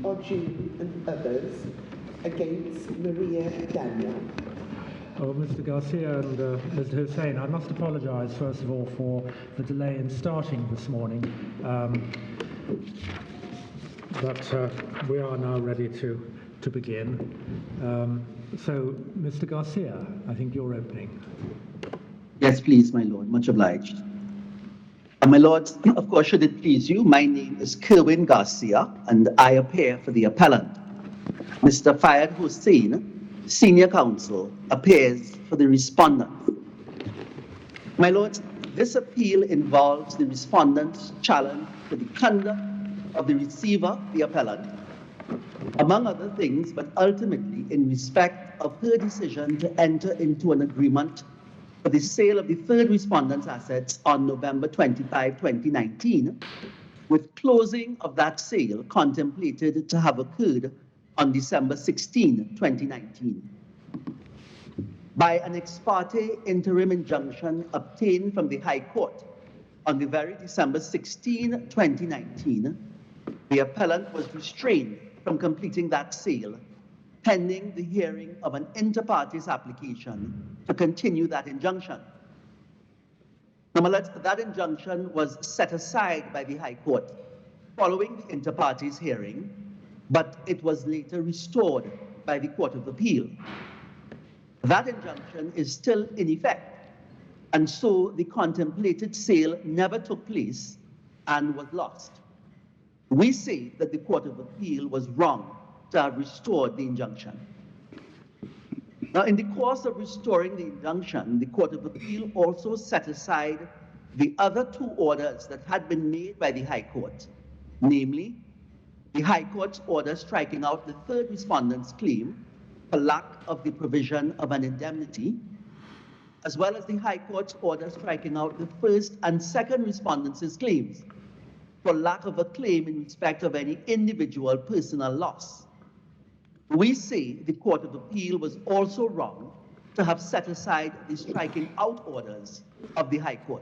Arjoon and others against Maria Daniel. Oh, Mr. Garcia and Mr. Hussain, I must apologise first of all for the delay in starting this morning, but we are now ready to begin. So, Mr. Garcia, I think you're opening. Yes, please, my lord. Much obliged. My lords, of course, should it please you, my name is Kerwin Garcia, and I appear for the appellant. Mr. Fayed Hussain, Senior Counsel, appears for the respondent. My lords, this appeal involves the respondent's challenge to the conduct of the receiver, the appellant, among other things, but ultimately in respect of her decision to enter into an agreement for the sale of the third respondent's assets on November 25, 2019, with closing of that sale contemplated to have occurred on December 16, 2019. By an ex parte interim injunction obtained from the High Court on the very December 16, 2019, the appellant was restrained from completing that sale pending the hearing of an inter partes application to continue that injunction. Nonetheless, that injunction was set aside by the High Court following the inter partes hearing, but it was later restored by the Court of Appeal. That injunction is still in effect, and so the contemplated sale never took place and was lost. We say that the Court of Appeal was wrong to have restored the injunction. Now, in the course of restoring the injunction, the Court of Appeal also set aside the other two orders that had been made by the High Court, namely, the High Court's order striking out the third respondent's claim for lack of the provision of an indemnity, as well as the High Court's order striking out the first and second respondents' claims for lack of a claim in respect of any individual personal loss. We say the Court of Appeal was also wrong to have set aside the striking out orders of the High Court.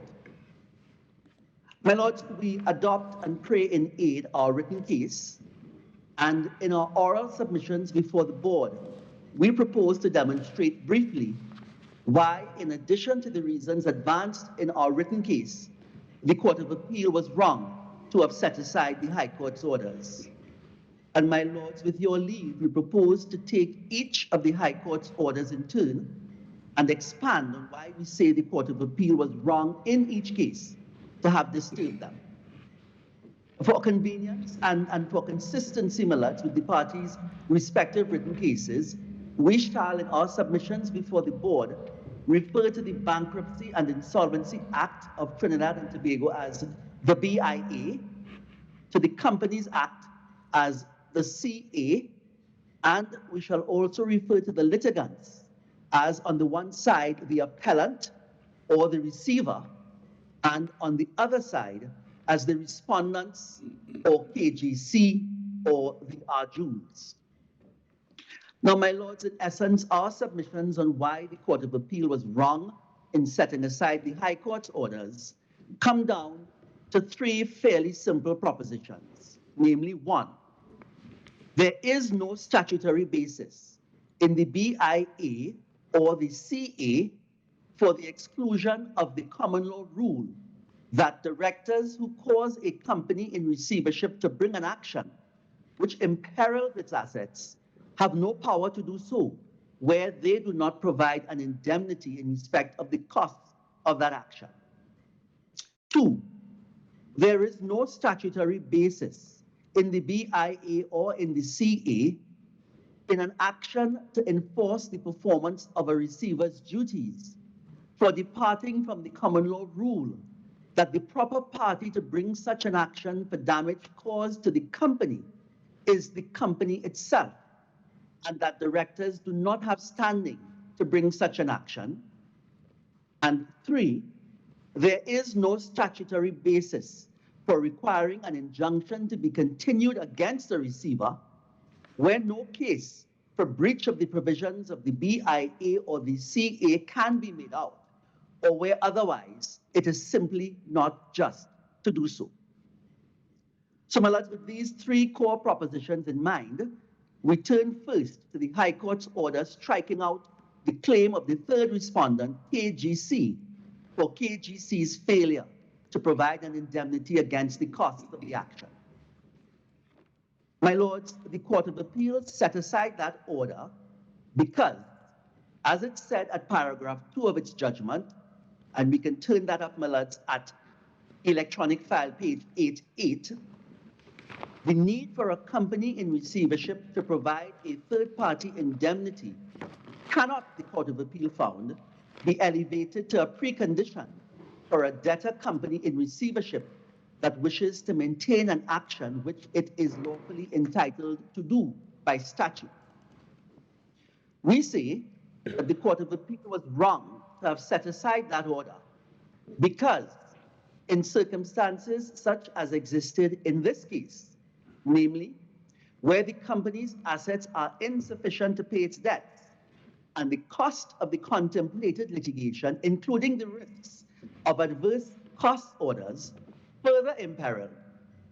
My lords, we adopt and pray in aid our written case, and in our oral submissions before the board, we propose to demonstrate briefly why, in addition to the reasons advanced in our written case, the Court of Appeal was wrong to have set aside the High Court's orders. And my lords, with your leave, we propose to take each of the High Court's orders in turn and expand on why we say the Court of Appeal was wrong in each case to have disturbed them. For convenience and for consistency, my lords, with the parties' respective written cases, we shall, in our submissions before the board, refer to the Bankruptcy and Insolvency Act of Trinidad and Tobago as the BIA, to the Companies Act as the CA, and we shall also refer to the litigants as, on the one side, the appellant or the receiver, and on the other side, as the respondents or KGC or the Arjoons. Now, my lords, in essence, our submissions on why the Court of Appeal was wrong in setting aside the High Court's orders come down to three fairly simple propositions. Namely, one, there is no statutory basis in the BIA or the CA for the exclusion of the common law rule that directors who cause a company in receivership to bring an action which imperils its assets have no power to do so where they do not provide an indemnity in respect of the costs of that action. Two, there is no statutory basis in the BIA or in the CA in an action to enforce the performance of a receiver's duties for departing from the common law rule that the proper party to bring such an action for damage caused to the company is the company itself, and that directors do not have standing to bring such an action. And three, there is no statutory basis for requiring an injunction to be continued against the receiver where no case for breach of the provisions of the BIA or the CA can be made out, or where otherwise it is simply not just to do so. So, my lords, with these three core propositions in mind, we turn first to the High Court's order striking out the claim of the third respondent, KGC, for KGC's failure to provide an indemnity against the costs of the action. My lords, the Court of Appeals set aside that order because, as it said at paragraph 2 of its judgment, and we can turn that up, my lords, at electronic file page 88, the need for a company in receivership to provide a third-party indemnity cannot, the Court of Appeal found, be elevated to a precondition for a debtor company in receivership that wishes to maintain an action which it is lawfully entitled to do by statute. We say that the Court of Appeal was wrong to have set aside that order because in circumstances such as existed in this case, namely, where the company's assets are insufficient to pay its debts and the cost of the contemplated litigation, including the risks of adverse cost orders, further imperil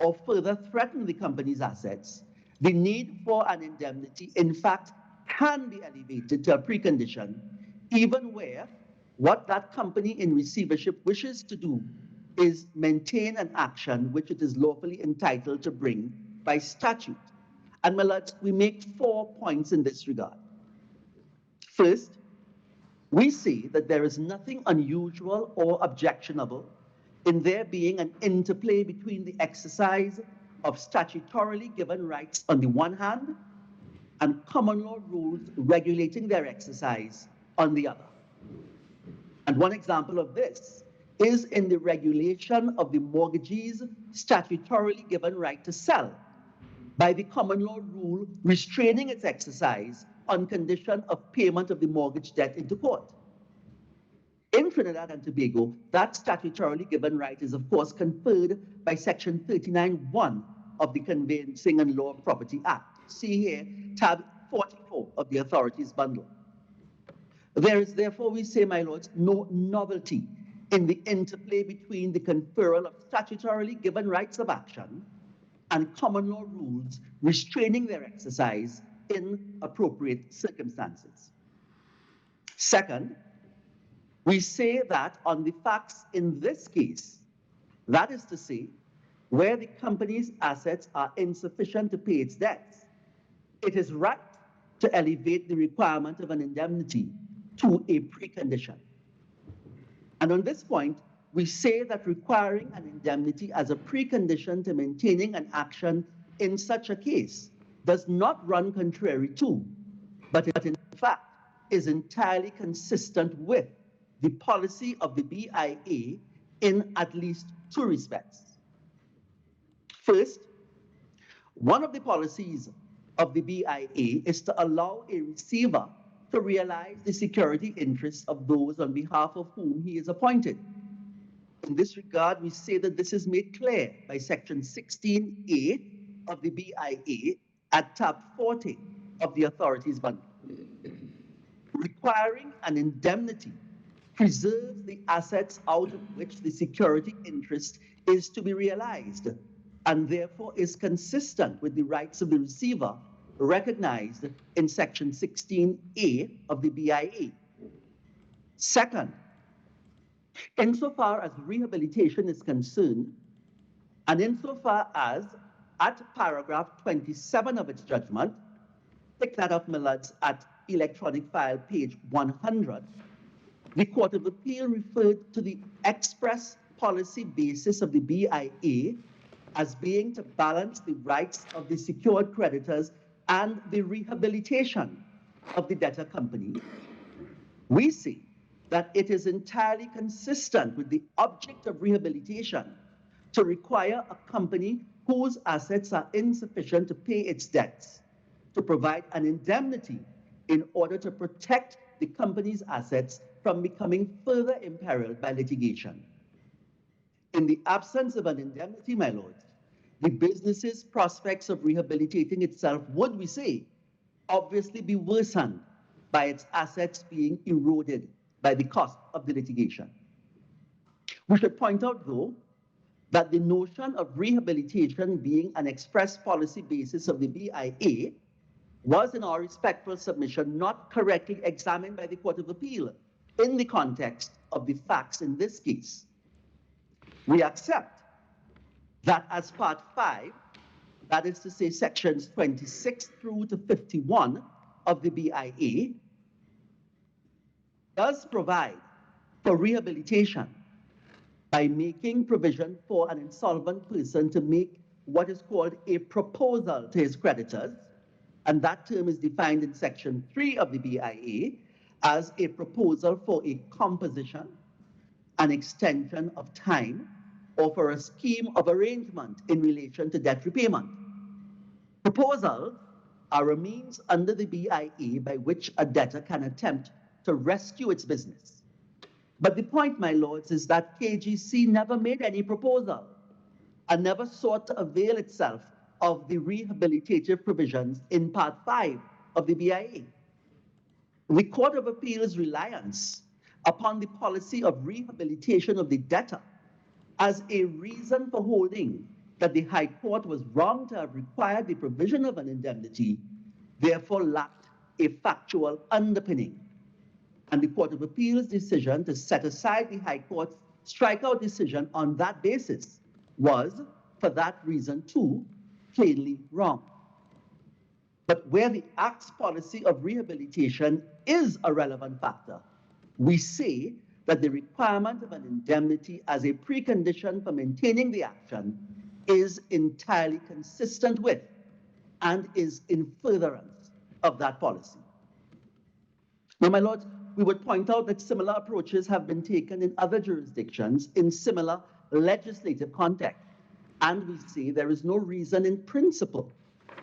or further threaten the company's assets, the need for an indemnity, in fact, can be elevated to a precondition, even where what that company in receivership wishes to do is maintain an action which it is lawfully entitled to bring by statute. And my lords, we make 4 points in this regard. First, we see that there is nothing unusual or objectionable in there being an interplay between the exercise of statutorily given rights on the one hand and common law rules regulating their exercise on the other. And one example of this is in the regulation of the mortgagee's statutorily given right to sell by the common law rule restraining its exercise on condition of payment of the mortgage debt into court. In Trinidad and Tobago, that statutorily given right is, of course, conferred by Section 39(1) of the Conveyancing and Law of Property Act. See here, tab 44 of the authorities bundle. There is, therefore, we say, my lords, no novelty in the interplay between the conferral of statutorily given rights of action and common law rules restraining their exercise in appropriate circumstances. Second, we say that on the facts in this case, that is to say, where the company's assets are insufficient to pay its debts, it is right to elevate the requirement of an indemnity to a precondition. And on this point, we say that requiring an indemnity as a precondition to maintaining an action in such a case does not run contrary to, but in fact is entirely consistent with the policy of the BIA in at least 2 respects. First, one of the policies of the BIA is to allow a receiver to realize the security interests of those on behalf of whom he is appointed. In this regard, we say that this is made clear by Section 16A of the BIA at tab 40 of the authorities bundle. Requiring an indemnity preserves the assets out of which the security interest is to be realized, and therefore is consistent with the rights of the receiver recognized in Section 16A of the BIA. Second, insofar as rehabilitation is concerned, and insofar as at paragraph 27 of its judgment, pick that up, my lords, at electronic file page 100, the Court of Appeal referred to the express policy basis of the BIA as being to balance the rights of the secured creditors and the rehabilitation of the debtor company. We see that it is entirely consistent with the object of rehabilitation to require a company whose assets are insufficient to pay its debts to provide an indemnity in order to protect the company's assets from becoming further imperiled by litigation. In the absence of an indemnity, my lords, the business's prospects of rehabilitating itself would, we say, obviously be worsened by its assets being eroded by the cost of the litigation. We should point out, though, that the notion of rehabilitation being an express policy basis of the BIA was, in our respectful submission, not correctly examined by the Court of Appeal in the context of the facts in this case. We accept that as Part 5, that is to say sections 26 through to 51 of the BIA, does provide for rehabilitation by making provision for an insolvent person to make what is called a proposal to his creditors, and that term is defined in Section 3 of the BIA as a proposal for a composition, an extension of time, or for a scheme of arrangement in relation to debt repayment. Proposals are a means under the BIA by which a debtor can attempt to rescue its business. But the point, my lords, is that KGC never made any proposal and never sought to avail itself of the rehabilitative provisions in Part 5 of the BIA. The Court of Appeal's reliance upon the policy of rehabilitation of the debtor as a reason for holding that the High Court was wrong to have required the provision of an indemnity, therefore lacked a factual underpinning. And the Court of Appeal's decision to set aside the High Court's strikeout decision on that basis was, for that reason too, plainly wrong. But where the Act's policy of rehabilitation is a relevant factor, we say that the requirement of an indemnity as a precondition for maintaining the action is entirely consistent with and is in furtherance of that policy. Now, my lords, we would point out that similar approaches have been taken in other jurisdictions in similar legislative contexts, and we say there is no reason in principle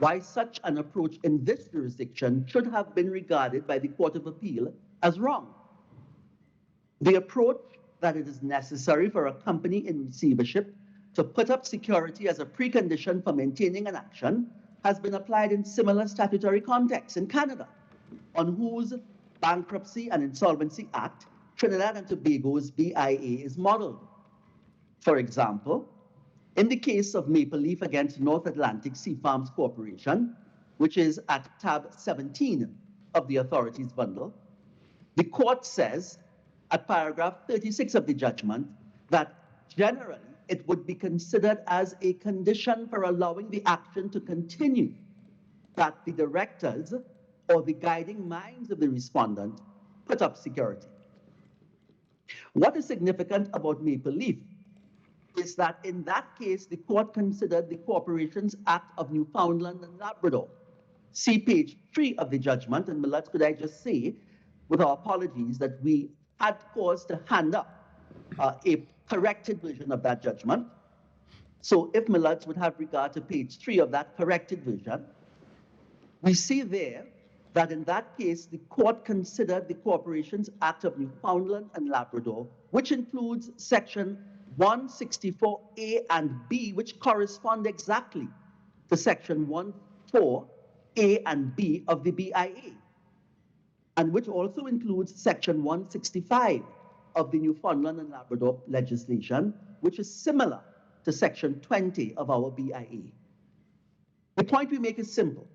why such an approach in this jurisdiction should have been regarded by the Court of Appeal as wrong. The approach that it is necessary for a company in receivership to put up security as a precondition for maintaining an action has been applied in similar statutory contexts in Canada, on whose Bankruptcy and Insolvency Act Trinidad and Tobago's BIA is modeled. For example, in the case of Maple Leaf against North Atlantic Sea Farms Corporation, which is at tab 17 of the authorities bundle, the court says at paragraph 36 of the judgment that generally it would be considered as a condition for allowing the action to continue that the directors or the guiding minds of the respondent put up security. What is significant about Maple Leaf is that in that case, the court considered the Corporations Act of Newfoundland and Labrador. See page 3 of the judgment, and Millard, could I just say, with our apologies, that we had cause to hand up a corrected version of that judgment. So if Millard would have regard to page 3 of that corrected version, we see there that in that case, the court considered the Corporations Act of Newfoundland and Labrador, which includes section 164A and B, which correspond exactly to section 14A and B of the BIA, and which also includes section 165 of the Newfoundland and Labrador legislation, which is similar to section 20 of our BIA. The point we make is simple,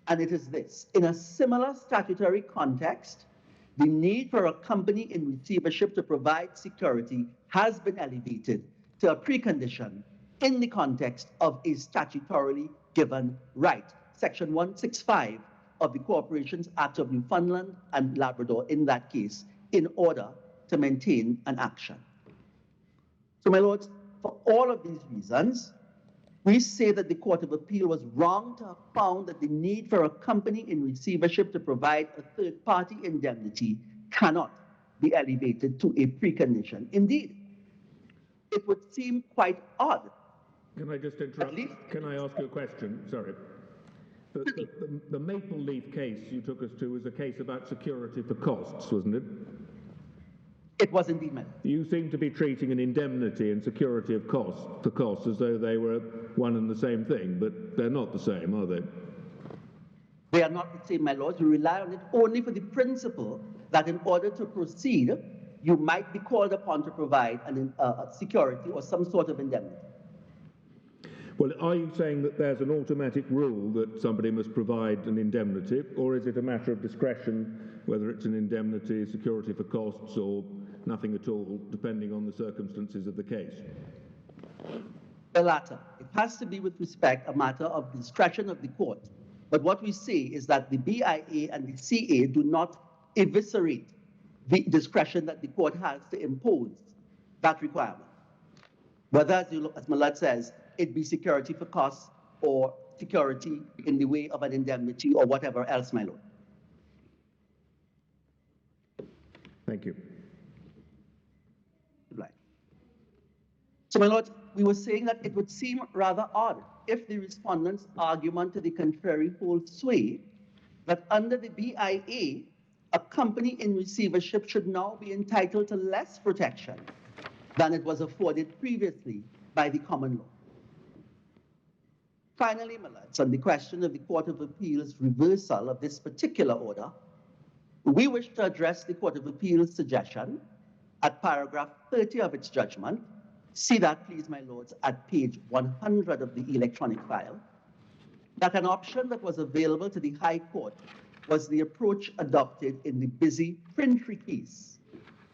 and it is this: in a similar statutory context, the need for a company in receivership to provide security has been elevated to a precondition in the context of a statutorily given right. Section 165 of the Corporations Act of Newfoundland and Labrador in that case, in order to maintain an action. So, my lords, for all of these reasons, we say that the Court of Appeal was wrong to have found that the need for a company in receivership to provide a third-party indemnity cannot be elevated to a precondition. Indeed, it would seem quite odd. Can I just interrupt? Can I ask you a question? Sorry. The Maple Leaf case you took us to was a case about security for costs, wasn't it? It was indeed, madam. You seem to be treating an indemnity and security of costs as though they were one and the same thing, but they're not the same, are they? They are not the same, my lords. We rely on it only for the principle that in order to proceed you might be called upon to provide a security or some sort of indemnity. Well, are you saying that there's an automatic rule that somebody must provide an indemnity, or is it a matter of discretion, whether it's an indemnity, security for costs, or nothing at all, depending on the circumstances of the case? The latter. It has to be, with respect, a matter of discretion of the court. But what we see is that the BIA and the CA do not eviscerate the discretion that the court has to impose that requirement. Whether, as Malad says, it be security for costs or security in the way of an indemnity or whatever else, my lord. Thank you. Right. So, my lord, we were saying that it would seem rather odd if the respondent's argument to the contrary holds sway, that under the BIA, a company in receivership should now be entitled to less protection than it was afforded previously by the common law. Finally, my lords, on the question of the Court of Appeal's reversal of this particular order, we wish to address the Court of Appeal's suggestion at paragraph 30 of its judgment. See that, please, my lords, at page 100 of the electronic file, that an option that was available to the High Court was the approach adopted in the busy Printry case,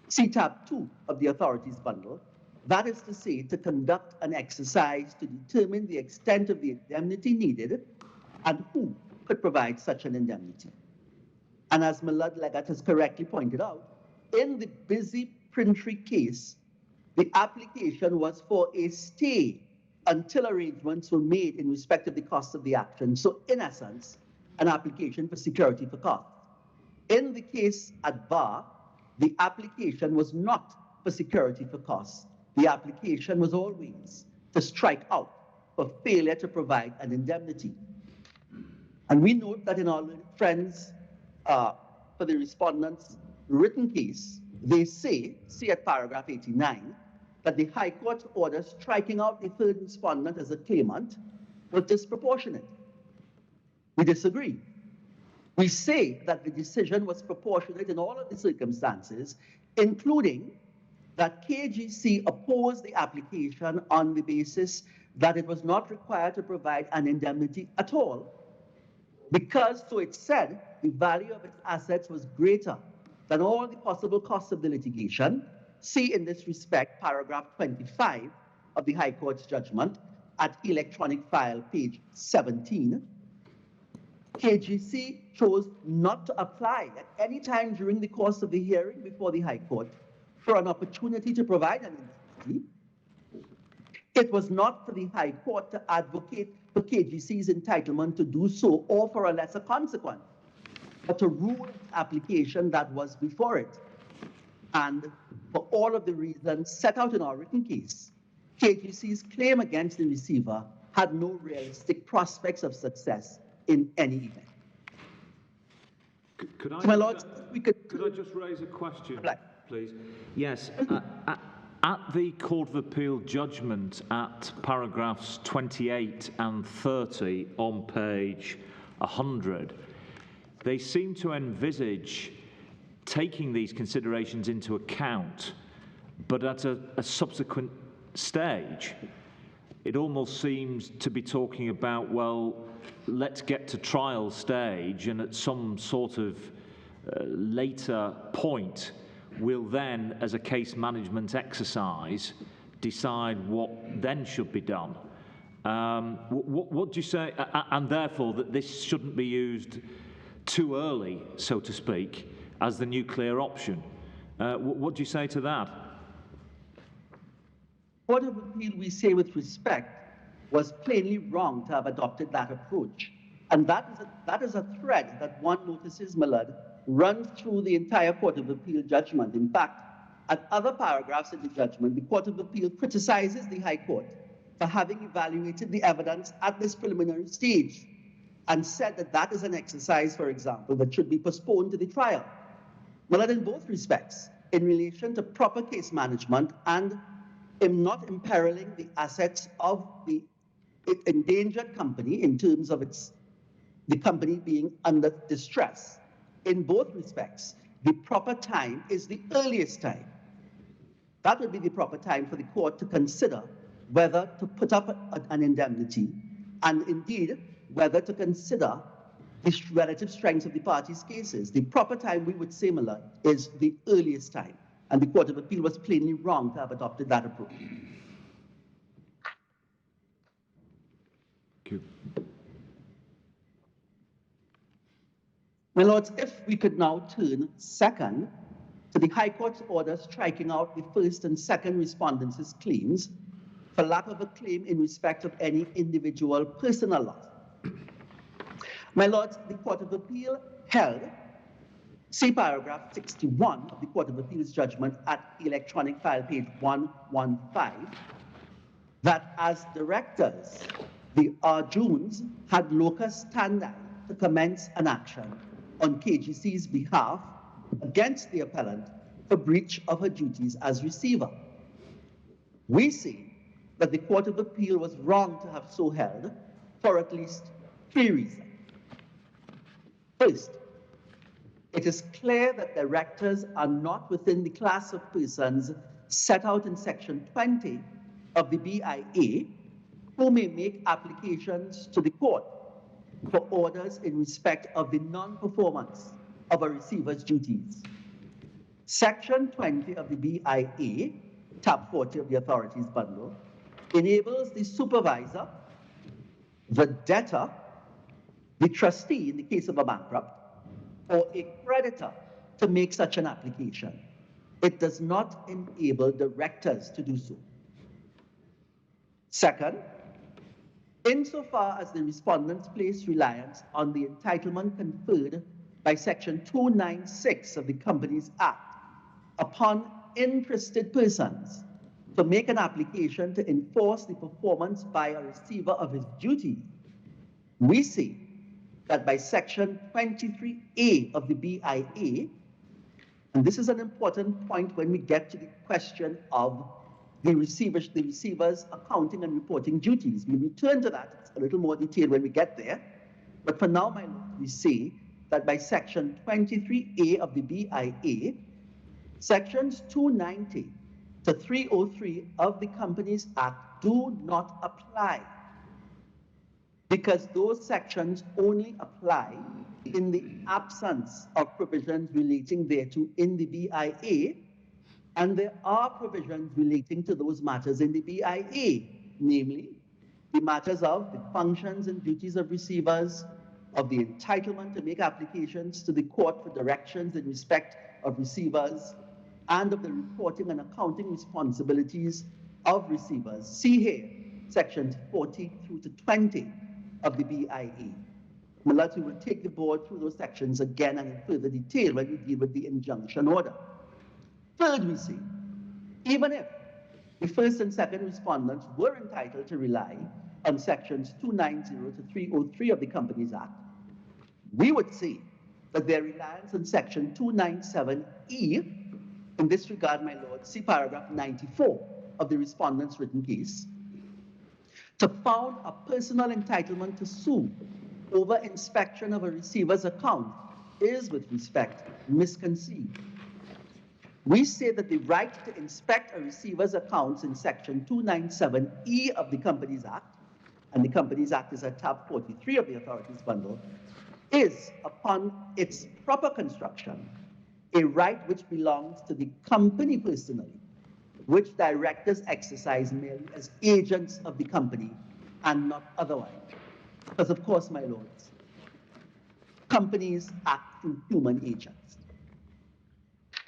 see tab 2 of the authorities bundle. That is to say, to conduct an exercise to determine the extent of the indemnity needed and who could provide such an indemnity. And as Malad Legat has correctly pointed out, in the busy Printry case, the application was for a stay until arrangements were made in respect of the cost of the action. So in essence, an application for security for costs. In the case at bar, the application was not for security for costs. The application was always to strike out for failure to provide an indemnity. And we note that in our friends for the respondent's written case, they say, see at paragraph 89, that the High Court order striking out the third respondent as a claimant was disproportionate. We disagree. We say that the decision was proportionate in all of the circumstances, including that KGC opposed the application on the basis that it was not required to provide an indemnity at all, because, so it said, the value of its assets was greater than all the possible costs of the litigation. See in this respect, paragraph 25 of the High Court's judgment at electronic file page 17. KGC chose not to apply at any time during the course of the hearing before the High Court for an opportunity to provide an indemnity. It was not for the High Court to advocate for KGC's entitlement to do so or for a lesser consequence, but to rule its application that was before it. And for all of the reasons set out in our written case, KGC's claim against the receiver had no realistic prospects of success in any event. Could I, so my lords, could I just raise a question, please? Yes. At the Court of Appeal judgment at paragraphs 28 and 30 on page 100, they seem to envisage taking these considerations into account, but at a subsequent stage. It almost seems to be talking about, well, let's get to trial stage, and at some sort of later point, we'll then, as a case management exercise, decide what then should be done. What do you say? And therefore, that this shouldn't be used too early, so to speak, as the nuclear option. What do you say to that? Court of Appeal, we say with respect, was plainly wrong to have adopted that approach. And that is a thread that one notices, Malad, runs through the entire Court of Appeal judgment. In fact, at other paragraphs in the judgment, the Court of Appeal criticizes the High Court for having evaluated the evidence at this preliminary stage and said that that is an exercise, for example, that should be postponed to the trial. Malad, in both respects, in relation to proper case management and in not imperiling the assets of the endangered company in terms of the company being under distress. In both respects, the proper time is the earliest time. that would be the proper time for the court to consider whether to put up an indemnity, and indeed whether to consider the relative strengths of the parties' cases. The proper time, we would say, Miller, is the earliest time, and the Court of Appeal was plainly wrong to have adopted that approach. Thank you. My lords, if we could now turn second to the High Court's order striking out the first and second respondents' claims for lack of a claim in respect of any individual personal loss. My lords, the Court of Appeal held, see paragraph 61 of the Court of Appeal's judgment at electronic file page 115, that as directors, the Arjoons had locus standi to commence an action on KGC's behalf against the appellant for breach of her duties as receiver. We say that the Court of Appeal was wrong to have so held for at least 3 reasons. First, it is clear that directors are not within the class of persons set out in Section 20 of the BIA who may make applications to the court for orders in respect of the non-performance of a receiver's duties. Section 20 of the BIA, tab 40 of the authorities bundle, enables the supervisor, the debtor, the trustee in the case of a bankrupt, or a creditor to make such an application. It does not enable directors to do so. Second, insofar as the respondents place reliance on the entitlement conferred by Section 296 of the Companies Act upon interested persons to make an application to enforce the performance by a receiver of his duties, we say that by Section 23A of the BIA, and this is an important point when we get to the question of the receiver's accounting and reporting duties. We return to that. It's a little more detailed when we get there. But for now, my lord, we say that by Section 23A of the BIA, Sections 290 to 303 of the Companies Act do not apply, because those sections only apply in the absence of provisions relating thereto in the BIA, and there are provisions relating to those matters in the BIA, namely the matters of the functions and duties of receivers, of the entitlement to make applications to the court for directions in respect of receivers, and of the reporting and accounting responsibilities of receivers. See here, sections 40 through to 20 of the BIA. Malati will take the board through those sections again and in further detail when we deal with the injunction order. Third, we see, even if the first and second respondents were entitled to rely on sections 290 to 303 of the Companies Act, we would say that their reliance on section 297E, in this regard, my lord, see paragraph 94 of the respondent's written case, to found a personal entitlement to sue over inspection of a receiver's account is, with respect, misconceived. We say that the right to inspect a receiver's accounts in section 297E of the Companies Act, and the Companies Act is at tab 43 of the authorities bundle, is, upon its proper construction, a right which belongs to the company personally, which directors exercise merely as agents of the company and not otherwise. Because, of course, my lords, companies act through human agents.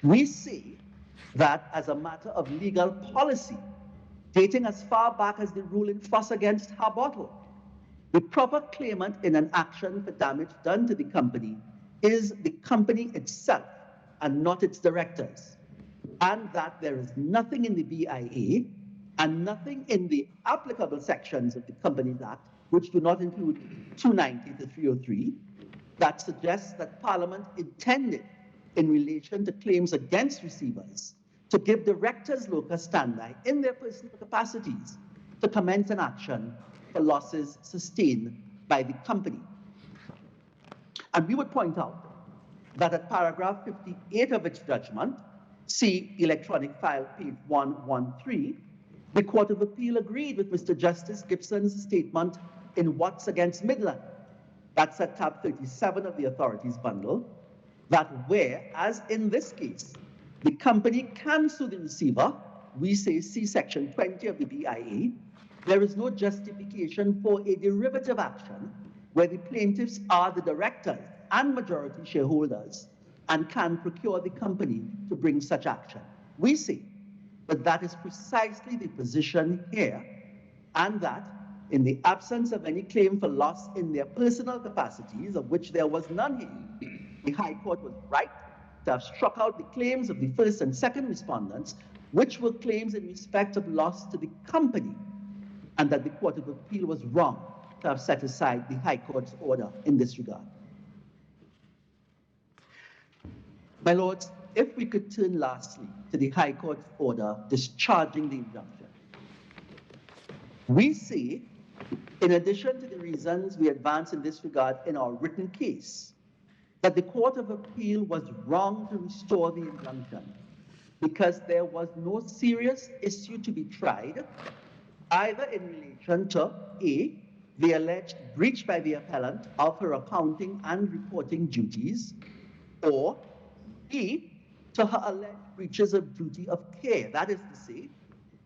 We say that as a matter of legal policy, dating as far back as the rule in Fuss against Harbottle, the proper claimant in an action for damage done to the company is the company itself and not its directors, and that there is nothing in the BIA and nothing in the applicable sections of the Companies Act, which do not include 290 to 303, that suggests that Parliament intended, in relation to claims against receivers, to give directors locus standi in their personal capacities to commence an action for losses sustained by the company. And we would point out that at paragraph 58 of its judgment, See electronic file page 113, the Court of Appeal agreed with Mr. Justice Gibson's statement in Watts against Midland, that's at tab 37 of the authorities bundle, that where, as in this case, the company can sue the receiver, we say see section 20 of the BIA, there is no justification for a derivative action where the plaintiffs are the directors and majority shareholders and can procure the company to bring such action. We say that that is precisely the position here, and that in the absence of any claim for loss in their personal capacities, of which there was none here, the High Court was right to have struck out the claims of the first and second respondents, which were claims in respect of loss to the company, and that the Court of Appeal was wrong to have set aside the High Court's order in this regard. My lords, if we could turn lastly to the High Court's order discharging the injunction. We see, in addition to the reasons we advance in this regard in our written case, that the Court of Appeal was wrong to restore the injunction because there was no serious issue to be tried, either in relation to A, the alleged breach by the appellant of her accounting and reporting duties, or B, to her alleged breaches of duty of care, that is to say,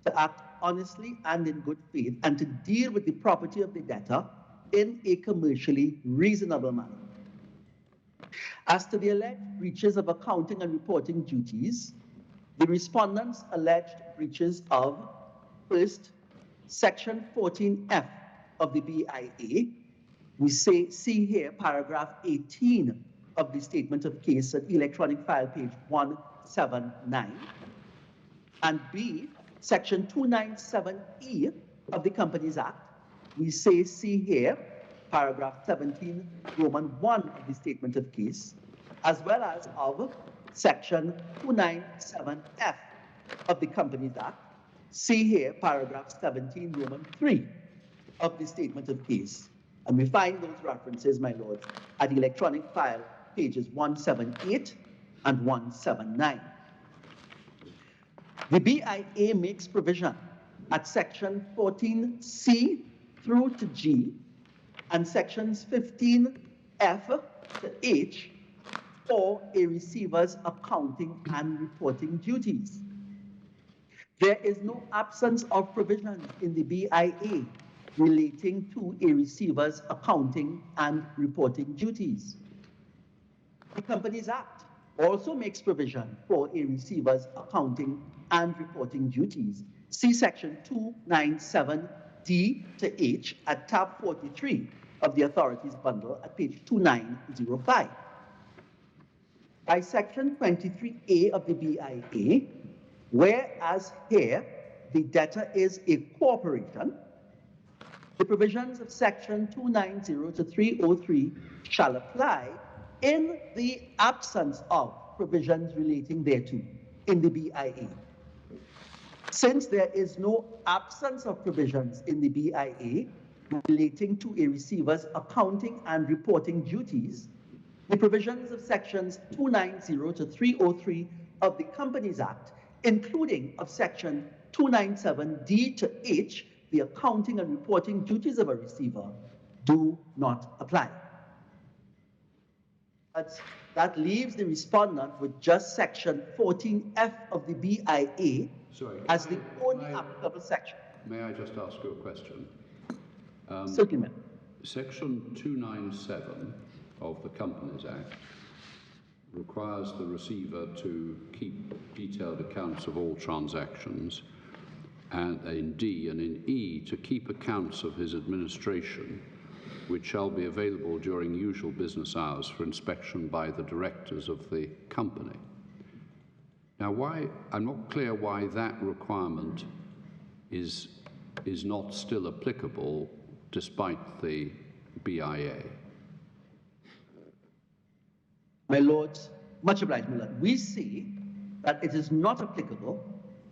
to act honestly and in good faith and to deal with the property of the debtor in a commercially reasonable manner. As to the alleged breaches of accounting and reporting duties, the respondents alleged breaches of, first, section 14F of the BIA. We see here paragraph 18 of the statement of case at electronic file page 179, and B, section 297E of the Companies Act. We see here paragraph 17, Roman 1 of the statement of case, as well as of section 297F of the Companies Act. See here paragraph 17, Roman 3 of the statement of case. And we find those references, my lord, at electronic file pages 178 and 179. The BIA makes provision at section 14C through to G and sections 15F to H for a receiver's accounting and reporting duties. There is no absence of provision in the BIA relating to a receiver's accounting and reporting duties. The Companies Act also makes provision for a receiver's accounting and reporting duties. See section 297D to H at tab 43 of the authorities bundle at page 2905. By section 23A of the BIA, whereas here the debtor is a corporation, the provisions of section 290 to 303 shall apply in the absence of provisions relating thereto in the BIA. Since there is no absence of provisions in the BIA relating to a receiver's accounting and reporting duties, the provisions of sections 290 to 303 of the Companies Act, including of section 297D to H, the accounting and reporting duties of a receiver, do not apply. That leaves the respondent with just section 14F of the BIA as the only applicable section. May I just ask you a question? Certainly, ma'am. Section 297 of the Companies Act requires the receiver to keep detailed accounts of all transactions, and in D and in E to keep accounts of his administration, which shall be available during usual business hours for inspection by the directors of the company. Now, I'm not clear why that requirement is not still applicable despite the BIA. My lords, much obliged, my lord. We see that it is not applicable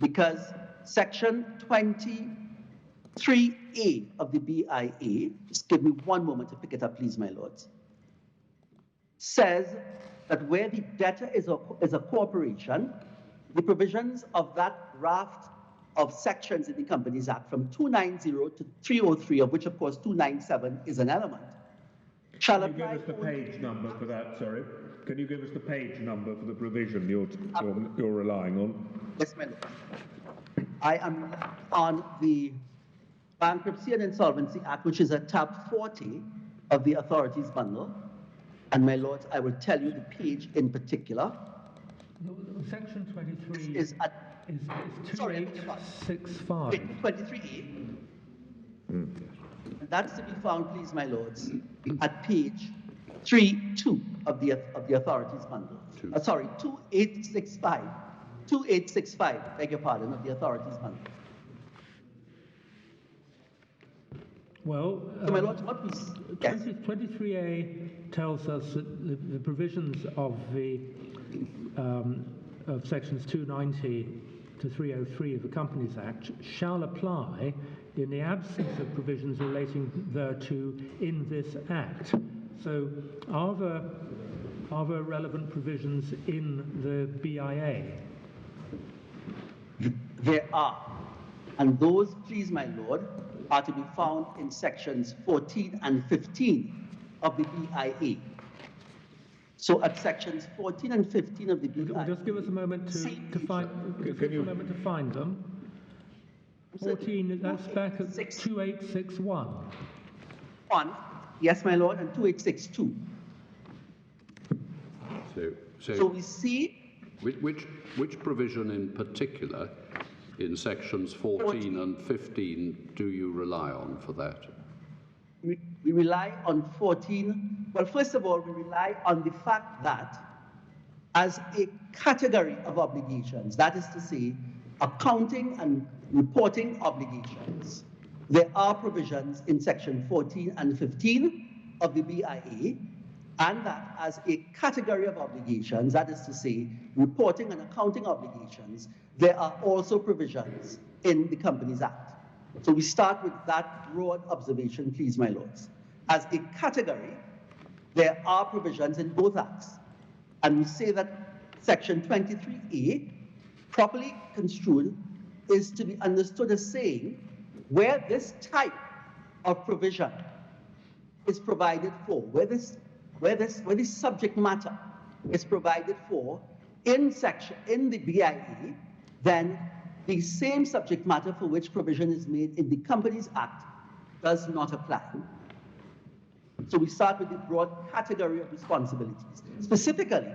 because section 23A of the BIA, just give me one moment to pick it up, please, my lords, says that where the debtor is a corporation, the provisions of that raft of sections in the Companies Act from 290 to 303, of which, of course, 297 is an element, shall Can you apply. give us the page number for that, sorry? Can you give us the page number for the provision you're relying on? Yes, my lord. I am on the Bankruptcy and Insolvency Act, which is at tab 40 of the authorities bundle. And my lords, I will tell you the page in particular. Section 23 is 2865. 23A. And that's to be found, please, my lords, at page 32 of the authorities bundle. Sorry, 2865. 2865, beg your pardon, of the authorities bundle. Well, So, my lords, what we... Yes. 23A tells us that the provisions of the of sections 290 to 303 of the Companies Act shall apply in the absence of provisions relating thereto in this Act. So, are there relevant provisions in the BIA? There are. And those, please, my lord, are to be found in sections 14 and 15 of the BIA. So at sections 14 and 15 of the BIA... Just give us a moment to find them. 14, that's back at 2861. Yes, my lord, and 2862. So we see... Which provision in particular in sections 14 and 15 do you rely on for that? We rely on 14. Well, first of all, we rely on the fact that as a category of obligations, that is to say, accounting and reporting obligations, there are provisions in section 14 and 15 of the BIA, and that as a category of obligations, that is to say, reporting and accounting obligations, there are also provisions in the Companies Act. So we start with that broad observation, please, my lords. As a category, there are provisions in both acts. And we say that section 23A, properly construed, is to be understood as saying where this type of provision is provided for, where this subject matter is provided for in the BIA, then the same subject matter for which provision is made in the Companies Act does not apply. So we start with the broad category of responsibilities. Specifically,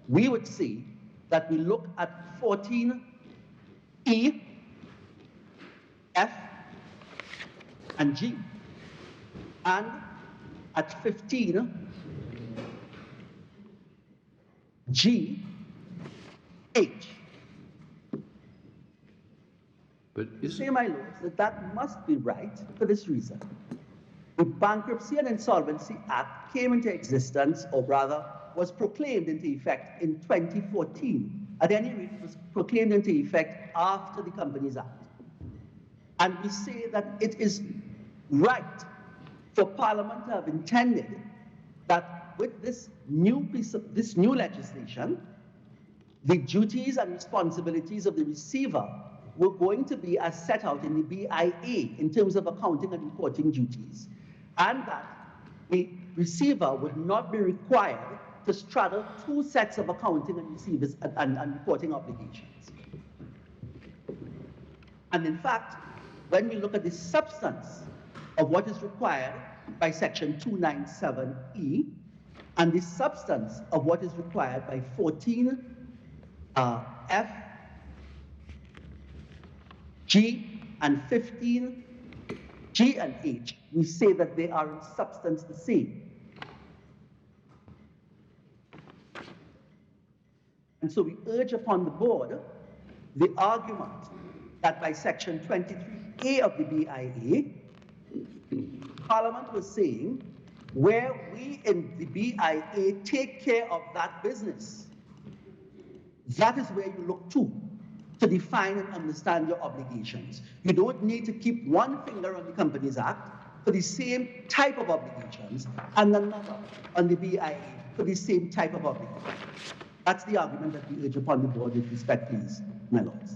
we would say that we look at 14E, F, and G, and at 15, G, H. But say, my lords, that must be right for this reason. The Bankruptcy and Insolvency Act came into existence, or rather was proclaimed into effect in 2014. At any rate, it was proclaimed into effect after the Companies Act. And we say that it is right for Parliament to have intended that with this new legislation, the duties and responsibilities of the receiver were going to be as set out in the BIA in terms of accounting and reporting duties, and that the receiver would not be required to straddle two sets of accounting and receivers and reporting obligations. And in fact, when we look at the substance of what is required by section 297E and the substance of what is required by 14 F, G, and 15 G and H, we say that they are in substance the same. And so we urge upon the board the argument that by section 23A of the BIA, Parliament was saying, where we in the BIA take care of that business, that is where you look to define and understand your obligations. You don't need to keep one finger on the Companies Act for the same type of obligations and another on the BIA for the same type of obligations. That's the argument that we urge upon the board with respect, please, my lords.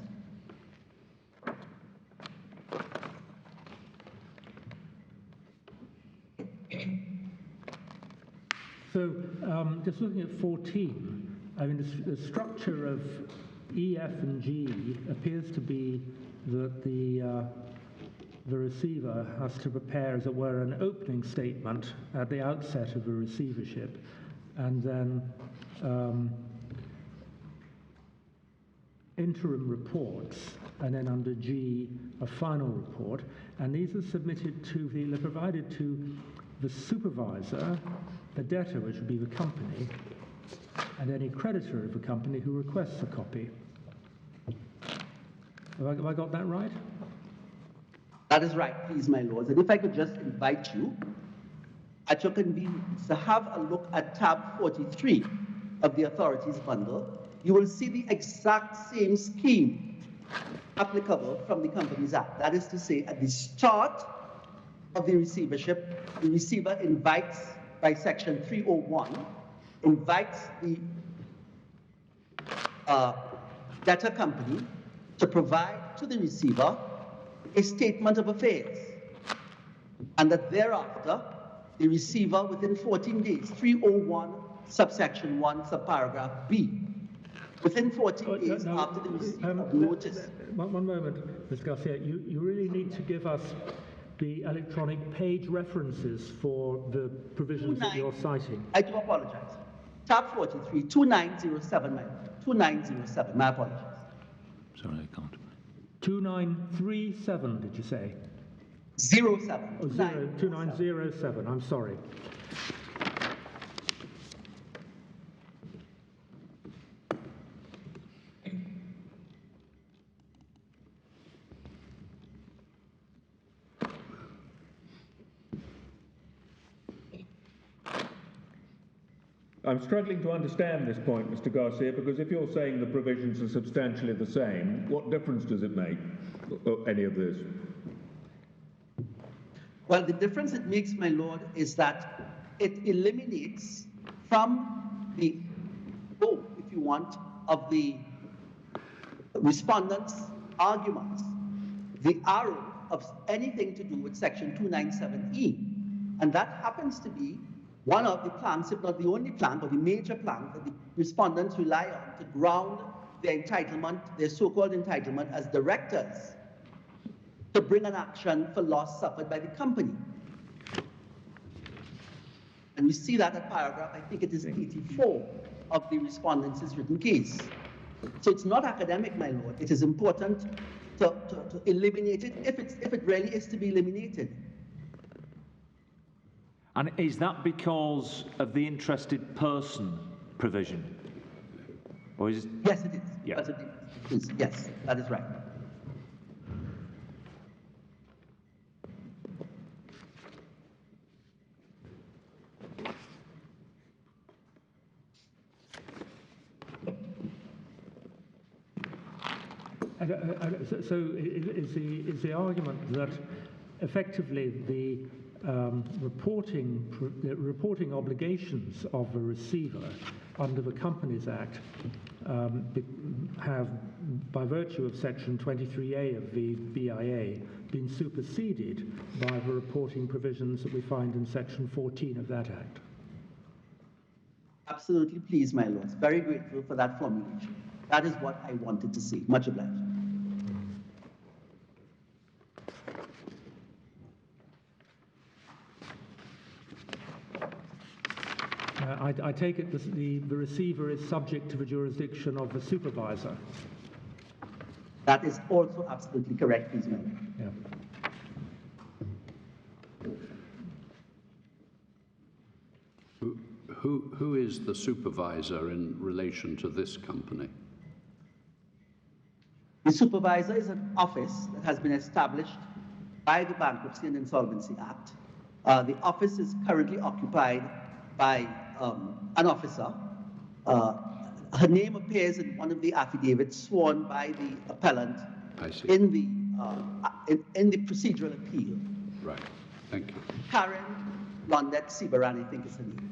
So, just looking at 14, I mean, the structure of E, F, and G appears to be that the receiver has to prepare, as it were, an opening statement at the outset of a receivership, and then interim reports, and then under G, a final report, and these are submitted to they're provided to the supervisor, the debtor, which would be the company, and any creditor of the company who requests a copy. Have I got that right? That is right, please, my lords. And if I could just invite you, at your convenience, to have a look at tab 43 of the authorities bundle, you will see the exact same scheme applicable from the Companies Act. That is to say, at the start of the receivership, the receiver invites, by section 301, invites the debtor company to provide to the receiver a statement of affairs, and that thereafter, the receiver, within 14 days, 301, subsection 1, subparagraph B, within 14 days after the receipt of notice. One moment, Ms. Garcia. You really need to give us the electronic page references for the provisions that you're citing. I do apologize. Tab 43, 2907, my 2907, my apologies. Sorry, I can't. 2937, did you say? 07. Oh, 2907, I'm sorry. I'm struggling to understand this point, Mr. Garcia, because if you're saying the provisions are substantially the same, what difference does it make, any of this? Well, the difference it makes, my lord, is that it eliminates from the bow, if you want, of the respondents' arguments, the arrow of anything to do with section 297E. And that happens to be one of the planks, if not the only plank, but the major plank that the respondents rely on to ground their entitlement, their so-called entitlement as directors, to bring an action for loss suffered by the company. And we see that at paragraph, I think it is 84 of the respondents' written case. So it's not academic, my lord. It is important to eliminate it if it really is to be eliminated. And is that because of the interested person provision? Or is it? Yes, it is. Yeah. Yes, that is right. So is the argument that effectively the reporting obligations of a receiver under the Companies Act have, by virtue of section 23A of the BIA, been superseded by the reporting provisions that we find in section 14 of that act? Absolutely, please, my lords. Very grateful for that formulation. That is what I wanted to see. Much obliged. I take it the receiver is subject to the jurisdiction of the supervisor. That is also absolutely correct, please, ma'am. Yeah. Who is the supervisor in relation to this company? The supervisor is an office that has been established by the Bankruptcy and Insolvency Act. The office is currently occupied by an officer. Her name appears in one of the affidavits sworn by the appellant in the procedural appeal. Right. Thank you. Karen Londet Sibaran, I think is her name.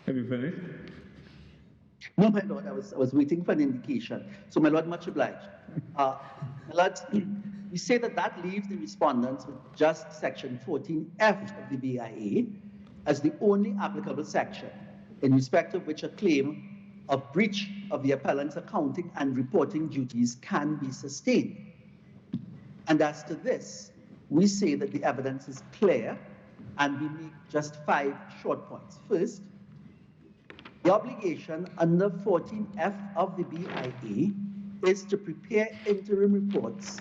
Have you finished? No, my lord, I was waiting for an indication. So, my lord, much obliged. My lord, we say that leaves the respondents with just section 14F of the BIA as the only applicable section in respect of which a claim of breach of the appellant's accounting and reporting duties can be sustained. And as to this, we say that the evidence is clear, and we make just 5 short points. First, the obligation under 14F of the BIA is to prepare interim reports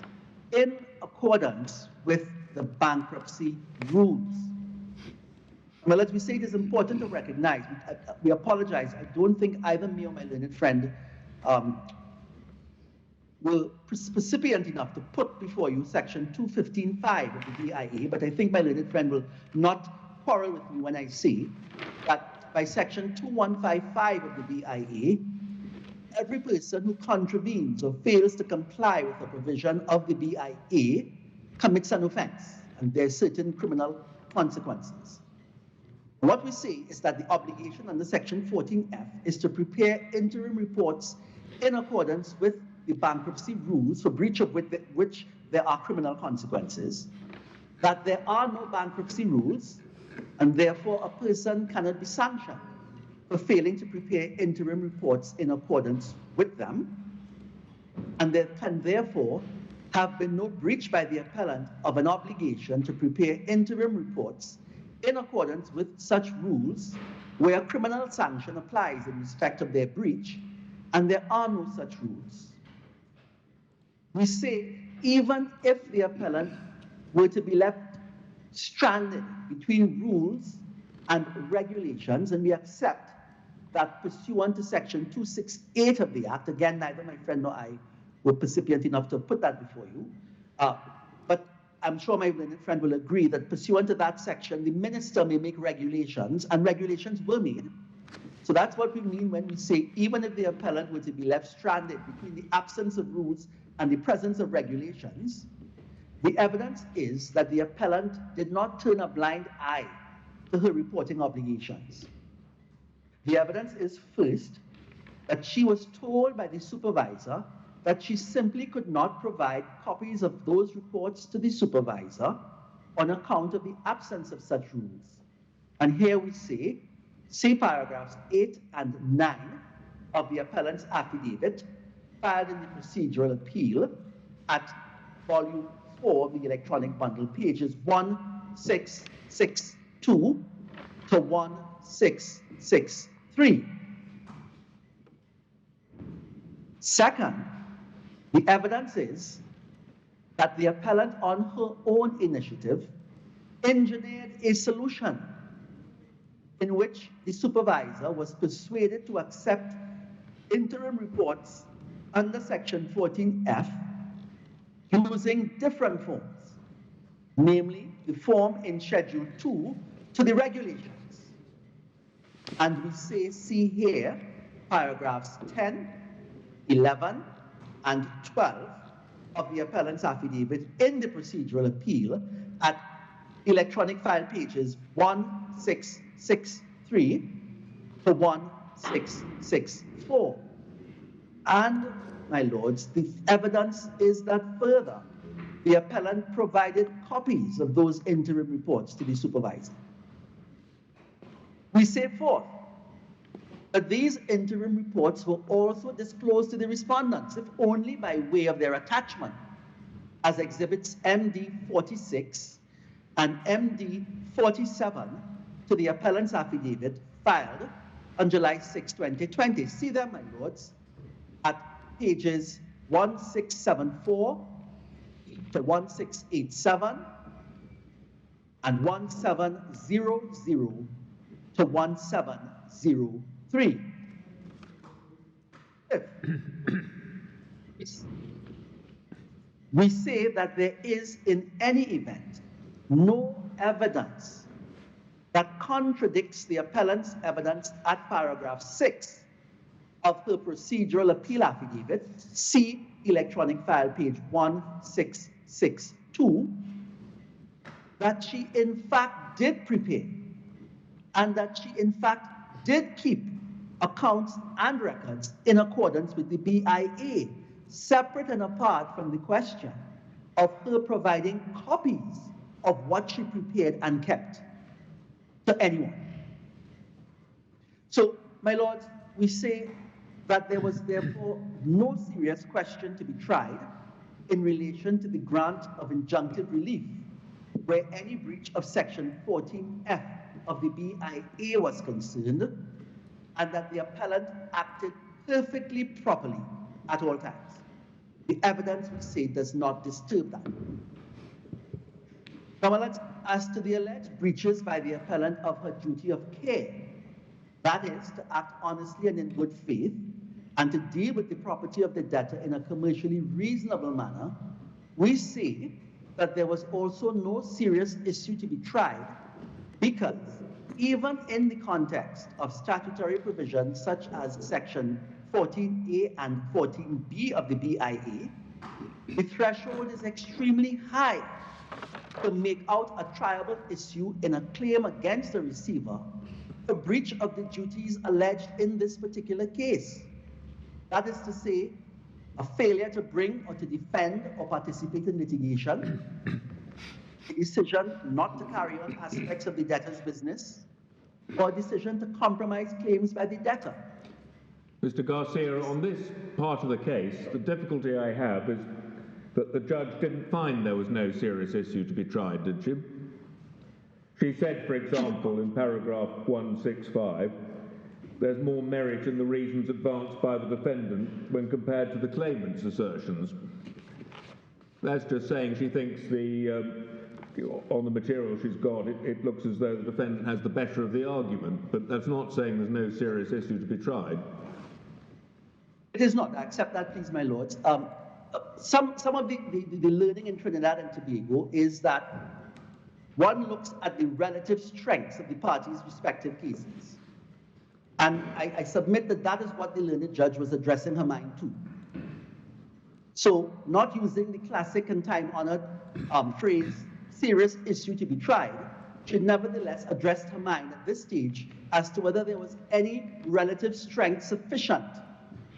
in accordance with the bankruptcy rules. Well, as we say, it is important to recognize, we apologize, I don't think either me or my learned friend were precipient enough to put before you section 215.5 of the BIA, but I think my learned friend will not quarrel with me when I say that by section 2155 of the BIA, every person who contravenes or fails to comply with a provision of the BIA commits an offense, and there are certain criminal consequences. What we say is that the obligation under section 14F is to prepare interim reports in accordance with the bankruptcy rules, for breach of which there are criminal consequences, that there are no bankruptcy rules, and therefore a person cannot be sanctioned for failing to prepare interim reports in accordance with them, and there can therefore have been no breach by the appellant of an obligation to prepare interim reports in accordance with such rules where a criminal sanction applies in respect of their breach, and there are no such rules. We say even if the appellant were to be left stranded between rules and regulations, and we accept that pursuant to section 268 of the Act, again, neither my friend nor I were precipient enough to put that before you, but I'm sure my friend will agree that pursuant to that section, the minister may make regulations, and regulations were made. So that's what we mean when we say even if the appellant were to be left stranded between the absence of rules and the presence of regulations, the evidence is that the appellant did not turn a blind eye to her reporting obligations. The evidence is first that she was told by the supervisor that she simply could not provide copies of those reports to the supervisor on account of the absence of such rules. And here we see paragraphs 8 and 9 of the appellant's affidavit filed in the procedural appeal at volume 4 of the electronic bundle, pages 1662 to 1663. Second, the evidence is that the appellant on her own initiative engineered a solution in which the supervisor was persuaded to accept interim reports under section 14F using different forms, namely the form in Schedule 2 to the regulations. And we see here paragraphs 10, 11, and 12 of the appellant's affidavit in the procedural appeal at electronic file pages 1663 to 1664. And, my lords, the evidence is that further, the appellant provided copies of those interim reports to the supervisor. We say fourth, that these interim reports were also disclosed to the respondents, if only by way of their attachment, as exhibits MD 46 and MD 47 to the appellant's affidavit filed on July 6, 2020. See them, my lords, at pages 1674 to 1687 and 1700 to 1703. We say that there is in any event no evidence that contradicts the appellant's evidence at paragraph 6 of her procedural appeal affidavit, see electronic file page 1662, that she in fact did prepare and that she in fact did keep accounts and records in accordance with the BIA, separate and apart from the question of her providing copies of what she prepared and kept to anyone. So, my lords, we say that there was therefore no serious question to be tried in relation to the grant of injunctive relief, where any breach of section 14F of the BIA was concerned, and that the appellant acted perfectly properly at all times. The evidence, we say, does not disturb that. Now, as to the alleged breaches by the appellant of her duty of care, that is, to act honestly and in good faith, and to deal with the property of the debtor in a commercially reasonable manner, we say that there was also no serious issue to be tried, because even in the context of statutory provisions such as section 14A and 14B of the BIA, the threshold is extremely high to make out a triable issue in a claim against the receiver for breach of the duties alleged in this particular case. That is to say, a failure to bring or to defend or participate in litigation, a decision not to carry on aspects of the debtor's business, or a decision to compromise claims by the debtor. Mr. Garcia, on this part of the case, the difficulty I have is that the judge didn't find there was no serious issue to be tried, did she? She said, for example, in paragraph 165, there's more merit in the reasons advanced by the defendant when compared to the claimant's assertions. That's just saying she thinks on the material she's got, it looks as though the defendant has the better of the argument, but that's not saying there's no serious issue to be tried. It is not. I accept that, please, my lords. Some of the learning in Trinidad and Tobago is that one looks at the relative strengths of the parties' respective cases. And I submit that that is what the learned judge was addressing her mind to. So, not using the classic and time-honored phrase, serious issue to be tried, she nevertheless addressed her mind at this stage as to whether there was any relative strength sufficient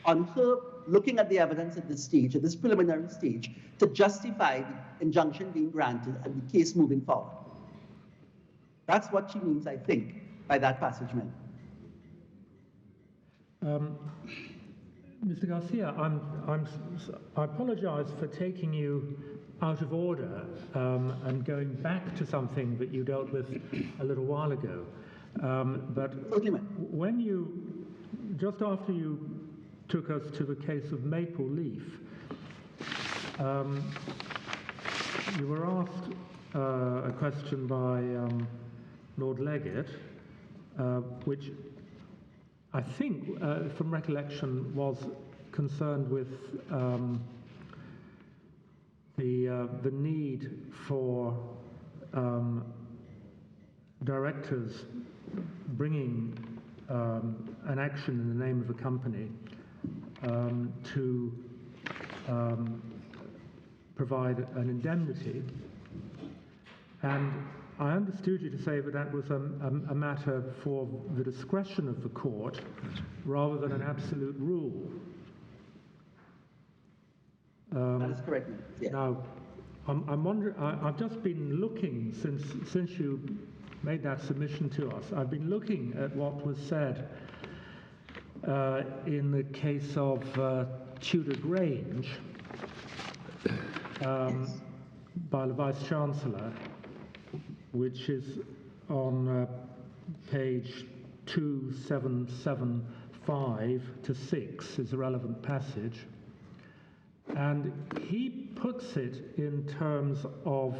on her looking at the evidence at this stage, at this preliminary stage, to justify the injunction being granted and the case moving forward. That's what she means, I think, by that passage, ma'am. Mr. Garcia, I apologize for taking you out of order and going back to something that you dealt with a little while ago. But when you, just after you took us to the case of Maple Leaf, you were asked a question by Lord Leggett, which I think, from recollection, was concerned with the need for directors bringing an action in the name of a company to provide an indemnity. And I understood you to say that that was a matter for the discretion of the court rather than an absolute rule. That is correct. Yeah. Now, I'm wondering, I've just been looking since you made that submission to us. I've been looking at what was said in the case of Tudor Grange by the Vice-Chancellor, which is on page 2775 to 6 is a relevant passage. And he puts it in terms of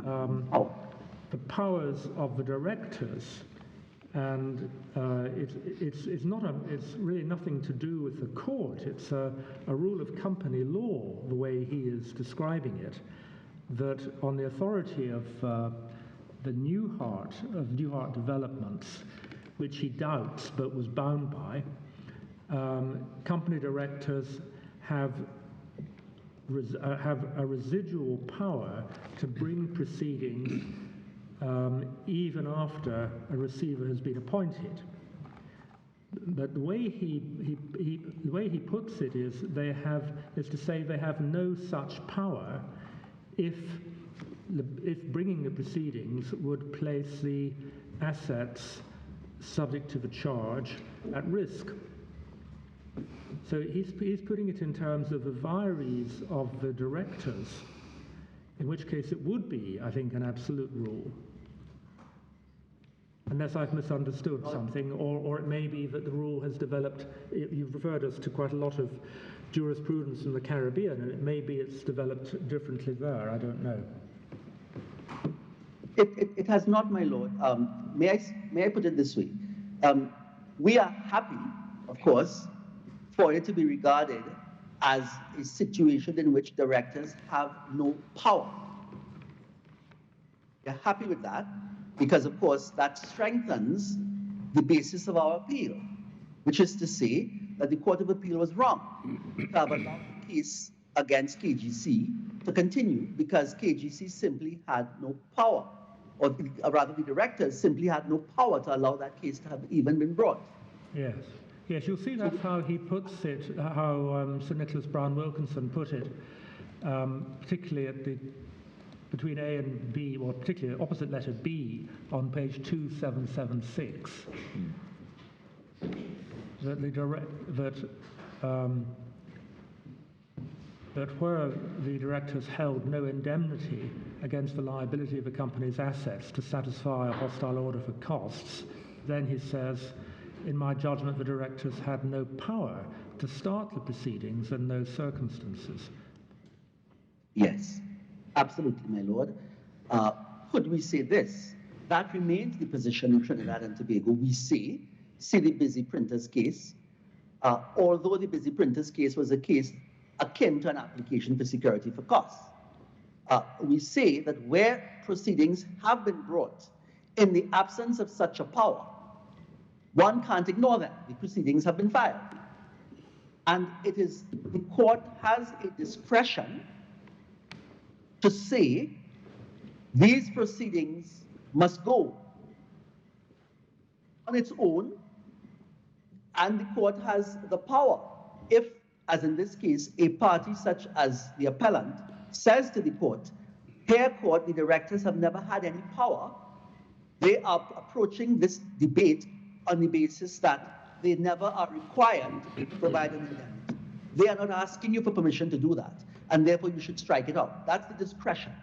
the powers of the directors, and it's really nothing to do with the court. It's a rule of company law, the way he is describing it, that on the authority of the Newhart Developments, which he doubts but was bound by, company directors have a residual power to bring proceedings even after a receiver has been appointed. But the way he puts it is to say they have no such power if bringing the proceedings would place the assets subject to the charge at risk. So he's putting it in terms of the vires of the directors, in which case it would be, I think, an absolute rule. Unless I've misunderstood something, or it may be that the rule has developed. You've referred us to quite a lot of jurisprudence in the Caribbean, and it may be it's developed differently there. I don't know. It has not, my lord. May I put it this way? We are happy, of course, for it to be regarded as a situation in which directors have no power. We are happy with that, because, of course, that strengthens the basis of our appeal, which is to say that the Court of Appeal was wrong to have allowed the case against KGC to continue, because KGC simply had no power, or rather the directors simply had no power to allow that case to have even been brought. Yes. Yes, you'll see that's how he puts it, how Sir Nicholas Brown-Wilkinson put it, particularly between A and B, or particularly opposite letter B on page 2776. That where the directors held no indemnity against the liability of the company's assets to satisfy a hostile order for costs, then he says, in my judgment, the directors had no power to start the proceedings in those circumstances. Yes, absolutely, my lord. Could we say this? That remains the position in Trinidad and Tobago. We see the Busy Printers case, although the Busy Printers case was a case akin to an application for security for costs. We say that where proceedings have been brought in the absence of such a power, one can't ignore them. The proceedings have been filed. And it is, the court has a discretion to say these proceedings must go on its own, and the court has the power. If, as in this case, a party such as the appellant says to the court, here court, the directors have never had any power, they are approaching this debate on the basis that they never are required to provide an indemnity. They are not asking you for permission to do that, and therefore you should strike it out. That's the discretion.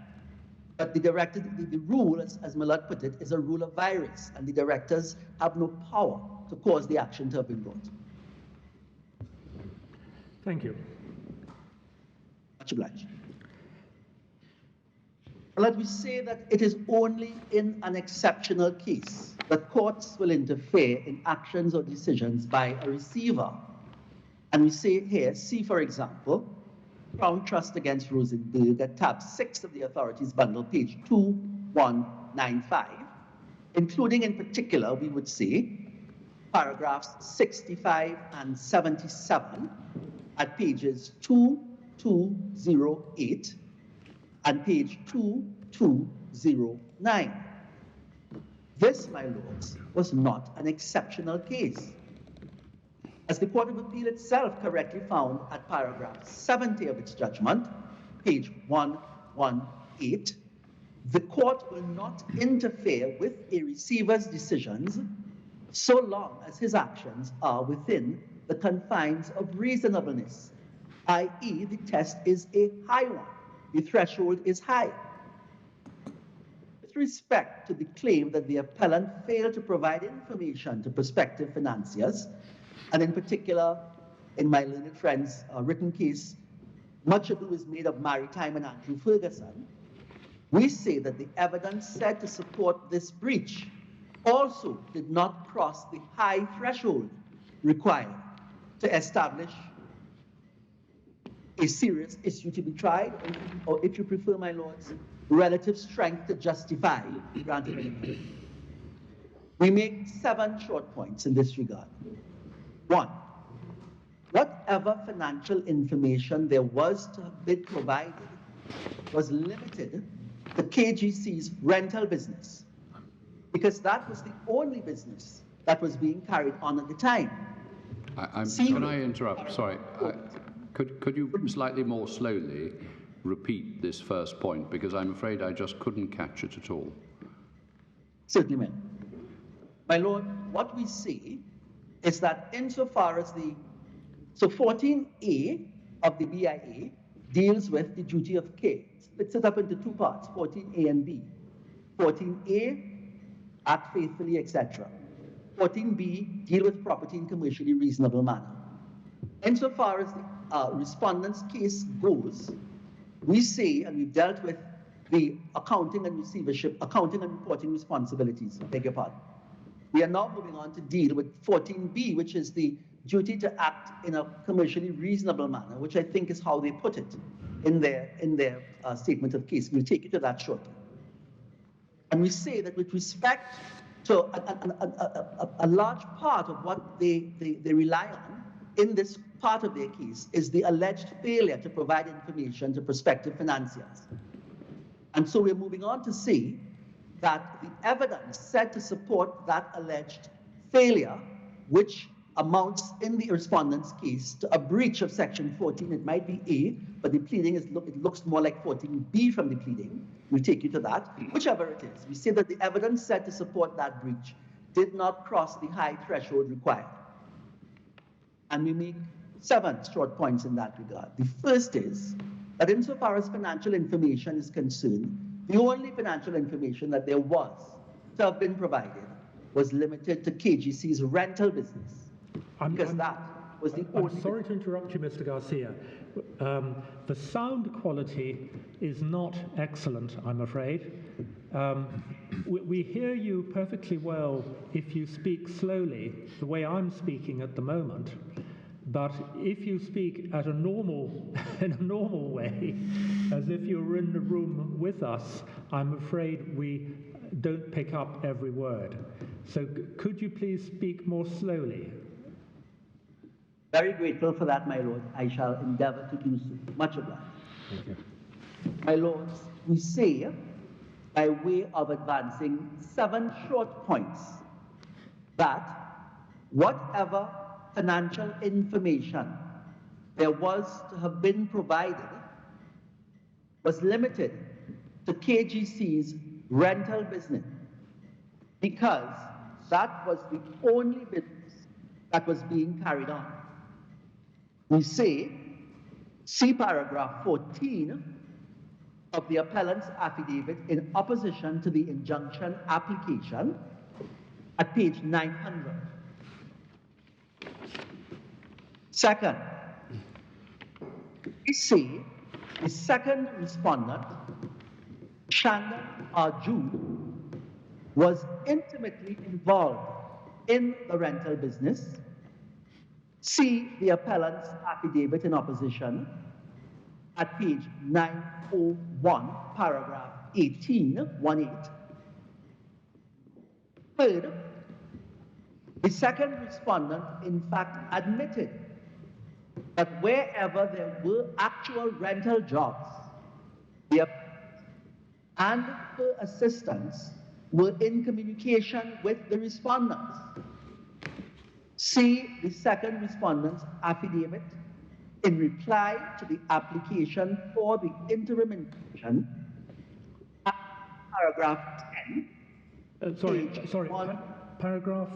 But the directors, the rule, as Millard put it, is a rule of virus, and the directors have no power to cause the action to have been brought. Thank you. Much obliged. Let me say that it is only in an exceptional case that courts will interfere in actions or decisions by a receiver. And we say here, see, for example, Crown Trust against Rosenberg at tab 6 of the authorities bundle, page 2195, including in particular, we would say, paragraphs 65 and 77 at pages 2208 and page 2209. This, my lords, was not an exceptional case. As the Court of Appeal itself correctly found at paragraph 70 of its judgment, page 118, the court will not interfere with a receiver's decisions so long as his actions are within the confines of reasonableness, i.e. the test is a high one. The threshold is high. With respect to the claim that the appellant failed to provide information to prospective financiers, and in particular, in my learned friend's written case, much ado is made of Maritime and Andrew Ferguson, we say that the evidence said to support this breach also did not cross the high threshold required to establish a serious issue to be tried, or if you prefer, my lords, relative strength to justify the grant of immunity. We make 7 short points in this regard. 1, whatever financial information there was to have been provided was limited to KGC's rental business, because that was the only business that was being carried on at the time. Can I interrupt? Sorry. Could you slightly more slowly repeat this first point, because I'm afraid I just couldn't catch it at all. Certainly, ma'am. My Lord, what we see is that insofar as so 14A of the BIA deals with the duty of care, splits it up into two parts, 14A and B. 14A, act faithfully, etc. 14B, deal with property in commercially reasonable manner. Insofar as the respondent's case goes, we say, and we've dealt with the accounting and receivership, accounting and reporting responsibilities, beg your pardon. We are now moving on to deal with 14B, which is the duty to act in a commercially reasonable manner, which I think is how they put it in their statement of case. We'll take you to that shortly. And we say that with respect to a large part of what they rely on in this part of their case is the alleged failure to provide information to prospective financiers. And so we're moving on to see that the evidence said to support that alleged failure, which amounts in the respondent's case to a breach of section 14, it might be A, but the pleading it looks more like 14B from the pleading. We'll take you to that, whichever it is. We say that the evidence said to support that breach did not cross the high threshold required. And we make 7 short points in that regard. The first is that insofar as financial information is concerned, the only financial information that there was to have been provided was limited to KGC's rental business. That was the only... I'm sorry to interrupt you, Mr. Garcia. The sound quality is not excellent, I'm afraid. We hear you perfectly well if you speak slowly, the way I'm speaking at the moment. But if you speak at in a normal way, as if you were in the room with us, I'm afraid we don't pick up every word. So could you please speak more slowly? Very grateful for that, my Lord. I shall endeavor to do so. Much obliged. Thank you. My Lords, we say, by way of advancing 7 short points, that whatever financial information there was to have been provided was limited to KGC's rental business, because that was the only business that was being carried on. We say, see paragraph 14 of the appellant's affidavit in opposition to the injunction application at page 900. Second, we see the second respondent, Arjoon, was intimately involved in the rental business. See the appellant's affidavit in opposition at page 901, paragraph 18. Third, the second respondent, in fact, admitted that wherever there were actual rental jobs, the and her assistants were in communication with the respondents. See the second respondent's affidavit in reply to the application for the interim injunction, paragraph 10. Paragraph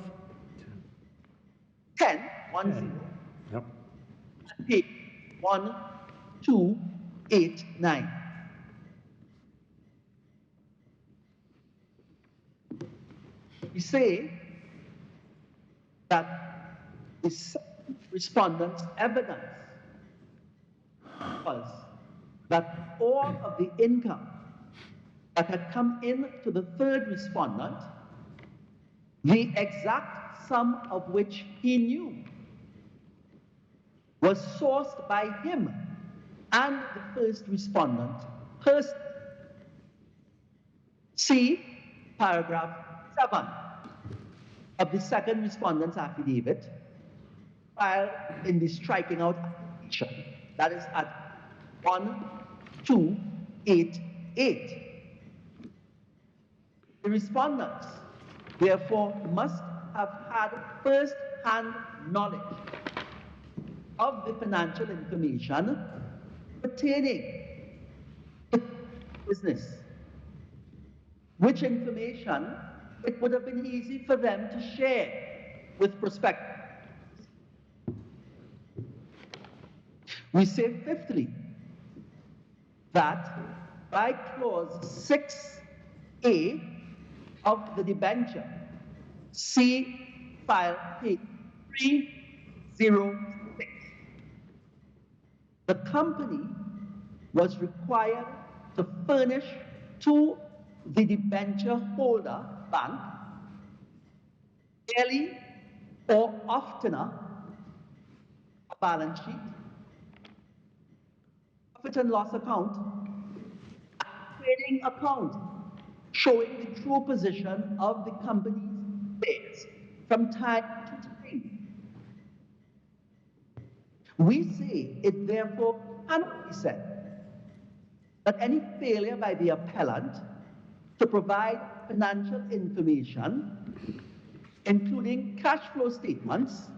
10. Yep. Page 1289. We say that the respondent's evidence was that all of the income that had come in to the third respondent, the exact sum of which he knew, was sourced by him and the first respondent personally. See paragraph 7 of the second respondent's affidavit, filed in the striking out application. That is at 1288. The respondents therefore must have had first-hand knowledge of the financial information pertaining to business, which information it would have been easy for them to share with prospective. We say, fifthly, that by clause 6A of the debenture, see file page 306, the company was required to furnish to the debenture holder bank yearly or oftener a balance sheet, profit and loss account, a trading account showing the true position of the company's affairs from time to time. We say it therefore cannot be said that any failure by the appellant to provide financial information, including cash flow statements,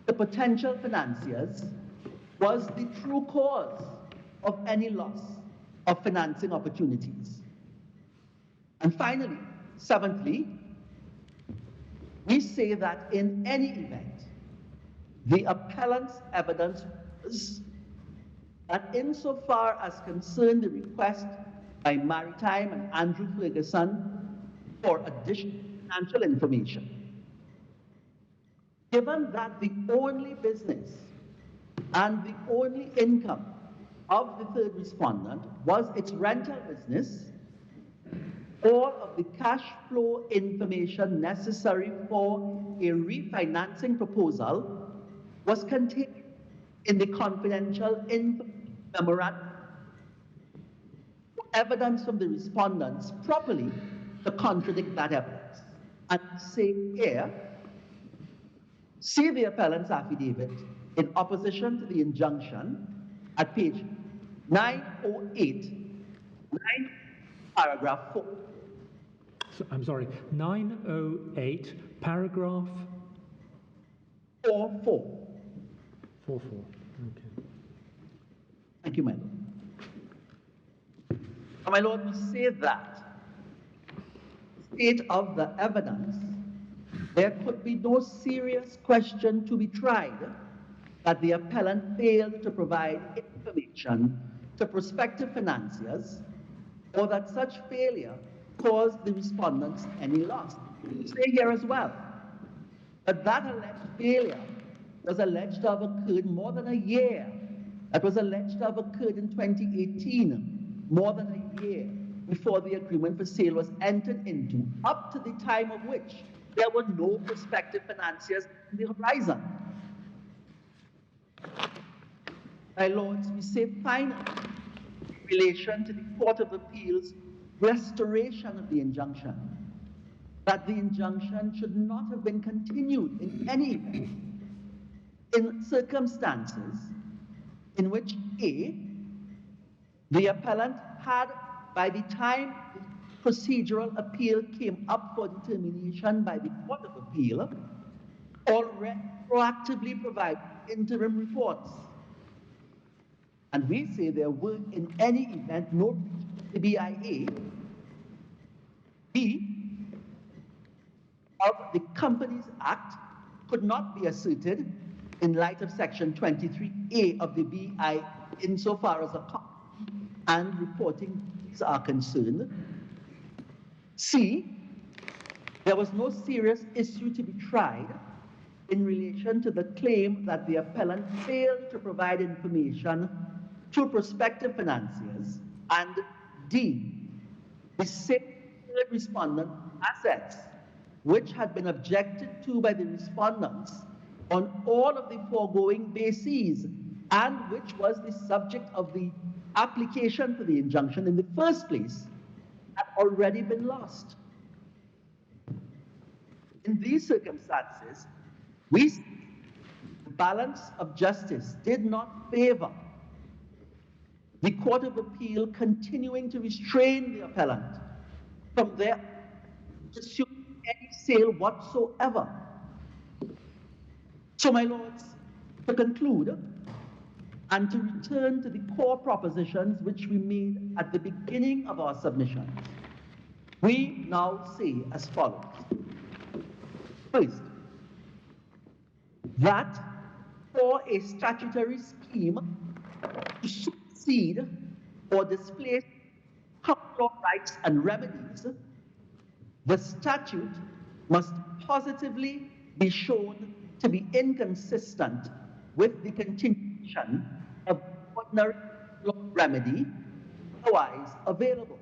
to potential financiers, was the true cause of any loss of financing opportunities. And finally, seventhly, we say that in any event, the appellant's evidence was that insofar as concerned the request by Maritime and Andrew Ferguson for additional financial information, given that the only business and the only income of the third respondent was its rental business, all of the cash flow information necessary for a refinancing proposal was contained in the confidential memorandum. Evidence from the respondents properly to contradict that evidence. And say here, see the appellant's affidavit in opposition to the injunction at page 908, paragraph 4. I'm sorry, 908, paragraph 44. 44. Okay. Thank you, my lord. My lord, we say that state of the evidence, there could be no serious question to be tried that the appellant failed to provide information to prospective financiers, or that such failure caused the respondents any loss. We say here as well that that alleged failure was alleged to have occurred more than a year. That was alleged to have occurred in 2018. More than a year before the agreement for sale was entered into, up to the time of which there were no prospective financiers in the horizon. My lords, we say finally, in relation to the Court of Appeal's restoration of the injunction, that the injunction should not have been continued in any event in circumstances in which A, the appellant had, by the time the procedural appeal came up for determination by the Court of Appeal, already proactively provided interim reports. And we say there were, in any event, no breach of the BIA, B, of the Companies Act could not be asserted in light of Section 23A of the BIA insofar as a and reporting are concerned. C, there was no serious issue to be tried in relation to the claim that the appellant failed to provide information to prospective financiers. And D, the same respondent assets which had been objected to by the respondents on all of the foregoing bases, and which was the subject of the application for the injunction in the first place, had already been lost. In these circumstances, we see the balance of justice did not favor the Court of Appeal continuing to restrain the appellant from their pursuing any sale whatsoever. So, my lords, to conclude and to return to the core propositions which we made at the beginning of our submissions, we now say as follows. First, that for a statutory scheme to supersede or displace common law rights and remedies, the statute must positively be shown to be inconsistent with the continuation of ordinary law remedy otherwise available,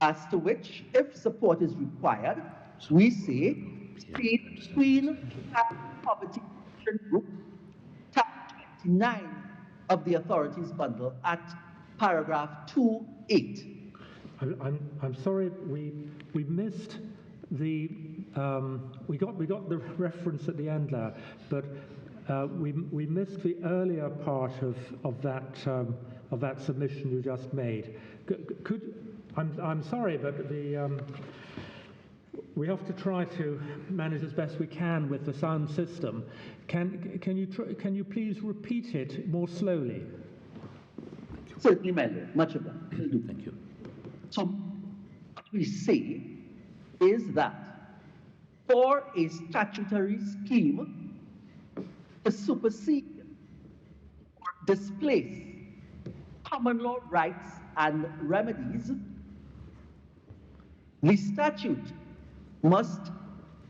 as to which, if support is required, we say between Poverty Action Group, tab 29 of the authorities bundle at paragraph 2.8. I'm sorry, we missed the we got the reference at the end there, but we missed the earlier part of that submission you just made. I'm sorry, but we have to try to manage as best we can with the sound system. Can you please repeat it more slowly? Certainly, my lord. Much of that. Will do. Thank you. So, what we say is that for a statutory scheme to supersede or displace common law rights and remedies, the statute must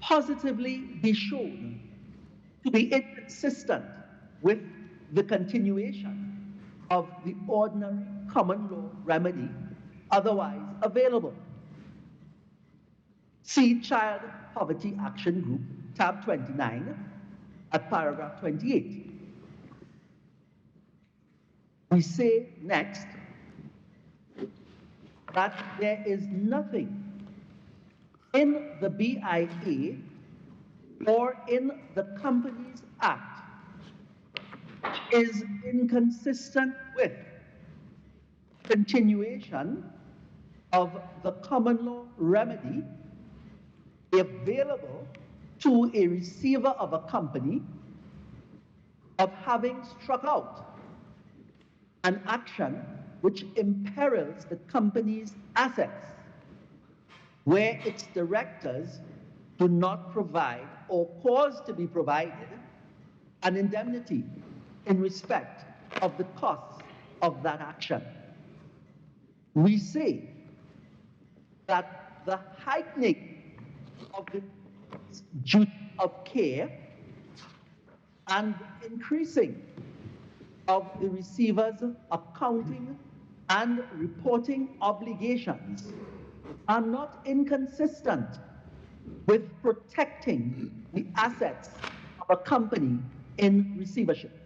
positively be shown to be inconsistent with the continuation of the ordinary common law remedy otherwise available. See Child Poverty Action Group, tab 29, at paragraph 28. We say next that there is nothing in the BIA or in the Companies Act is inconsistent with continuation of the common law remedy available to a receiver of a company of having struck out an action which imperils the company's assets, where its directors do not provide or cause to be provided an indemnity in respect of the costs of that action. We say that the heightening of the duty of care and increasing of the receiver's accounting and reporting obligations are not inconsistent with protecting the assets of a company in receivership.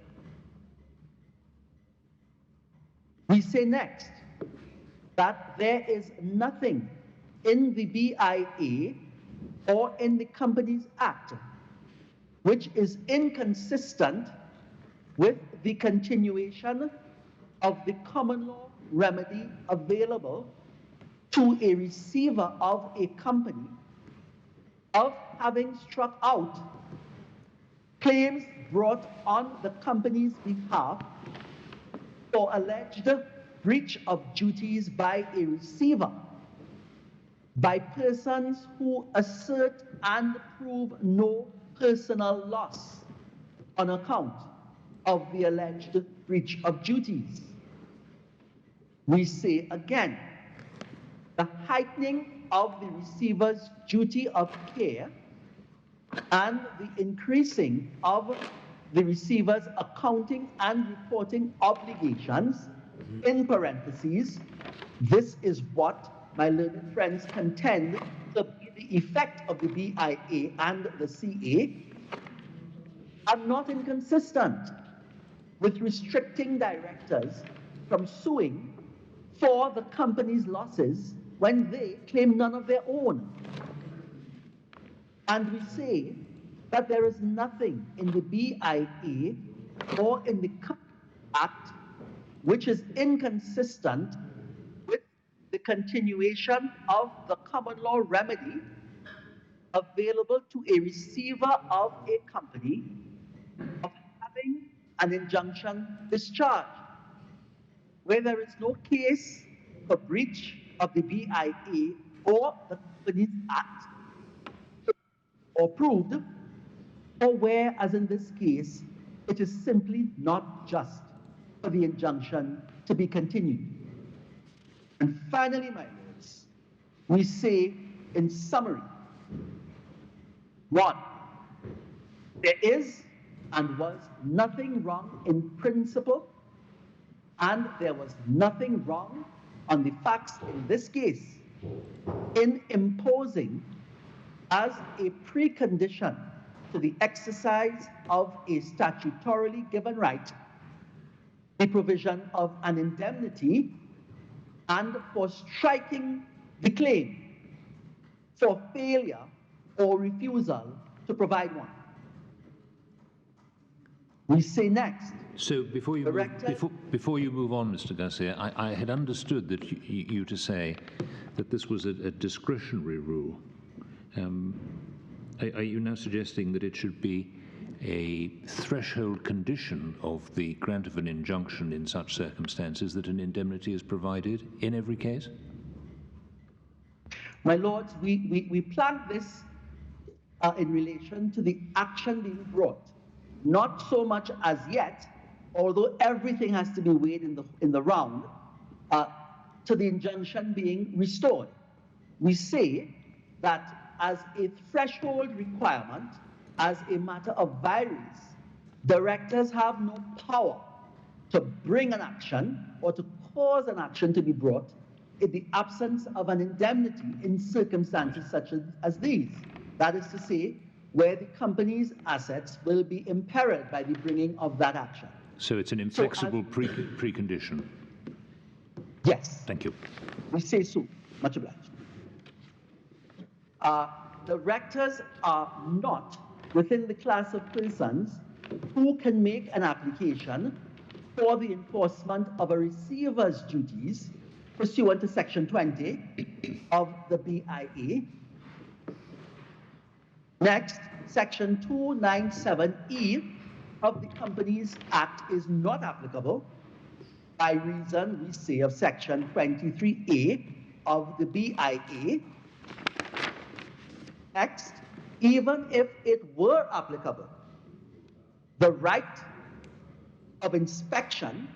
We say next that there is nothing in the BIA or in the Companies Act which is inconsistent with the continuation of the common law remedy available to a receiver of a company of having struck out claims brought on the company's behalf for alleged breach of duties by a receiver by persons who assert and prove no personal loss on account of the alleged breach of duties. We say again, the heightening of the receiver's duty of care and the increasing of the receiver's accounting and reporting obligations, in parentheses, this is what my learned friends contend to be the effect of the BIA and the CA, are not inconsistent with restricting directors from suing for the company's losses when they claim none of their own. And we say that there is nothing in the BIA or in the Companies Act which is inconsistent with the continuation of the common law remedy available to a receiver of a company of having an injunction discharged, where there is no case for breach of the BIA or the Companies Act or proved, or where, as in this case, it is simply not just for the injunction to be continued. And finally, my lords, we say in summary, 1, there is and was nothing wrong in principle, and there was nothing wrong on the facts in this case in imposing as a precondition to the exercise of a statutorily given right the provision of an indemnity, and for striking the claim for failure or refusal to provide one. We say next. So before you move on, Mr. Garcia, I had understood that you to say that this was a discretionary rule. Are you now suggesting that it should be a threshold condition of the grant of an injunction in such circumstances that an indemnity is provided in every case? My lords, we planned this in relation to the action being brought, not so much as yet, although everything has to be weighed in the round, to the injunction being restored. We say that as a threshold requirement, as a matter of virus, directors have no power to bring an action or to cause an action to be brought in the absence of an indemnity in circumstances such as these. That is to say, where the company's assets will be imperiled by the bringing of that action. So it's an inflexible precondition? Yes. Thank you. We say so. Much obliged. Directors are not within the class of persons who can make an application for the enforcement of a receiver's duties pursuant to Section 20 of the BIA. Next, Section 297E of the Companies Act is not applicable by reason, we say, of Section 23A of the BIA. Next, even if it were applicable, the right of inspection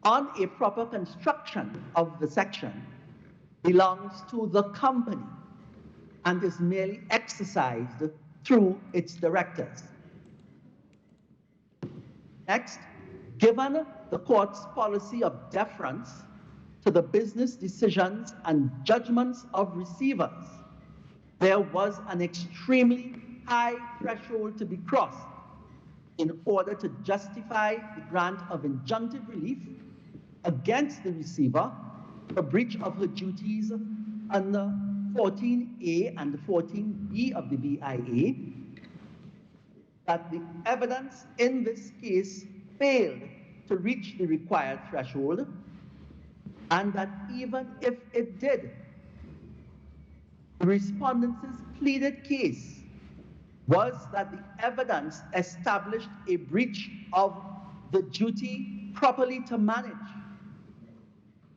on a proper construction of the section belongs to the company and is merely exercised through its directors. Next, given the court's policy of deference to the business decisions and judgments of receivers, there was an extremely high threshold to be crossed in order to justify the grant of injunctive relief against the receiver for breach of her duties under 14A and 14B of the BIA, that the evidence in this case failed to reach the required threshold, and that even if it did, the respondents' pleaded case was that the evidence established a breach of the duty properly to manage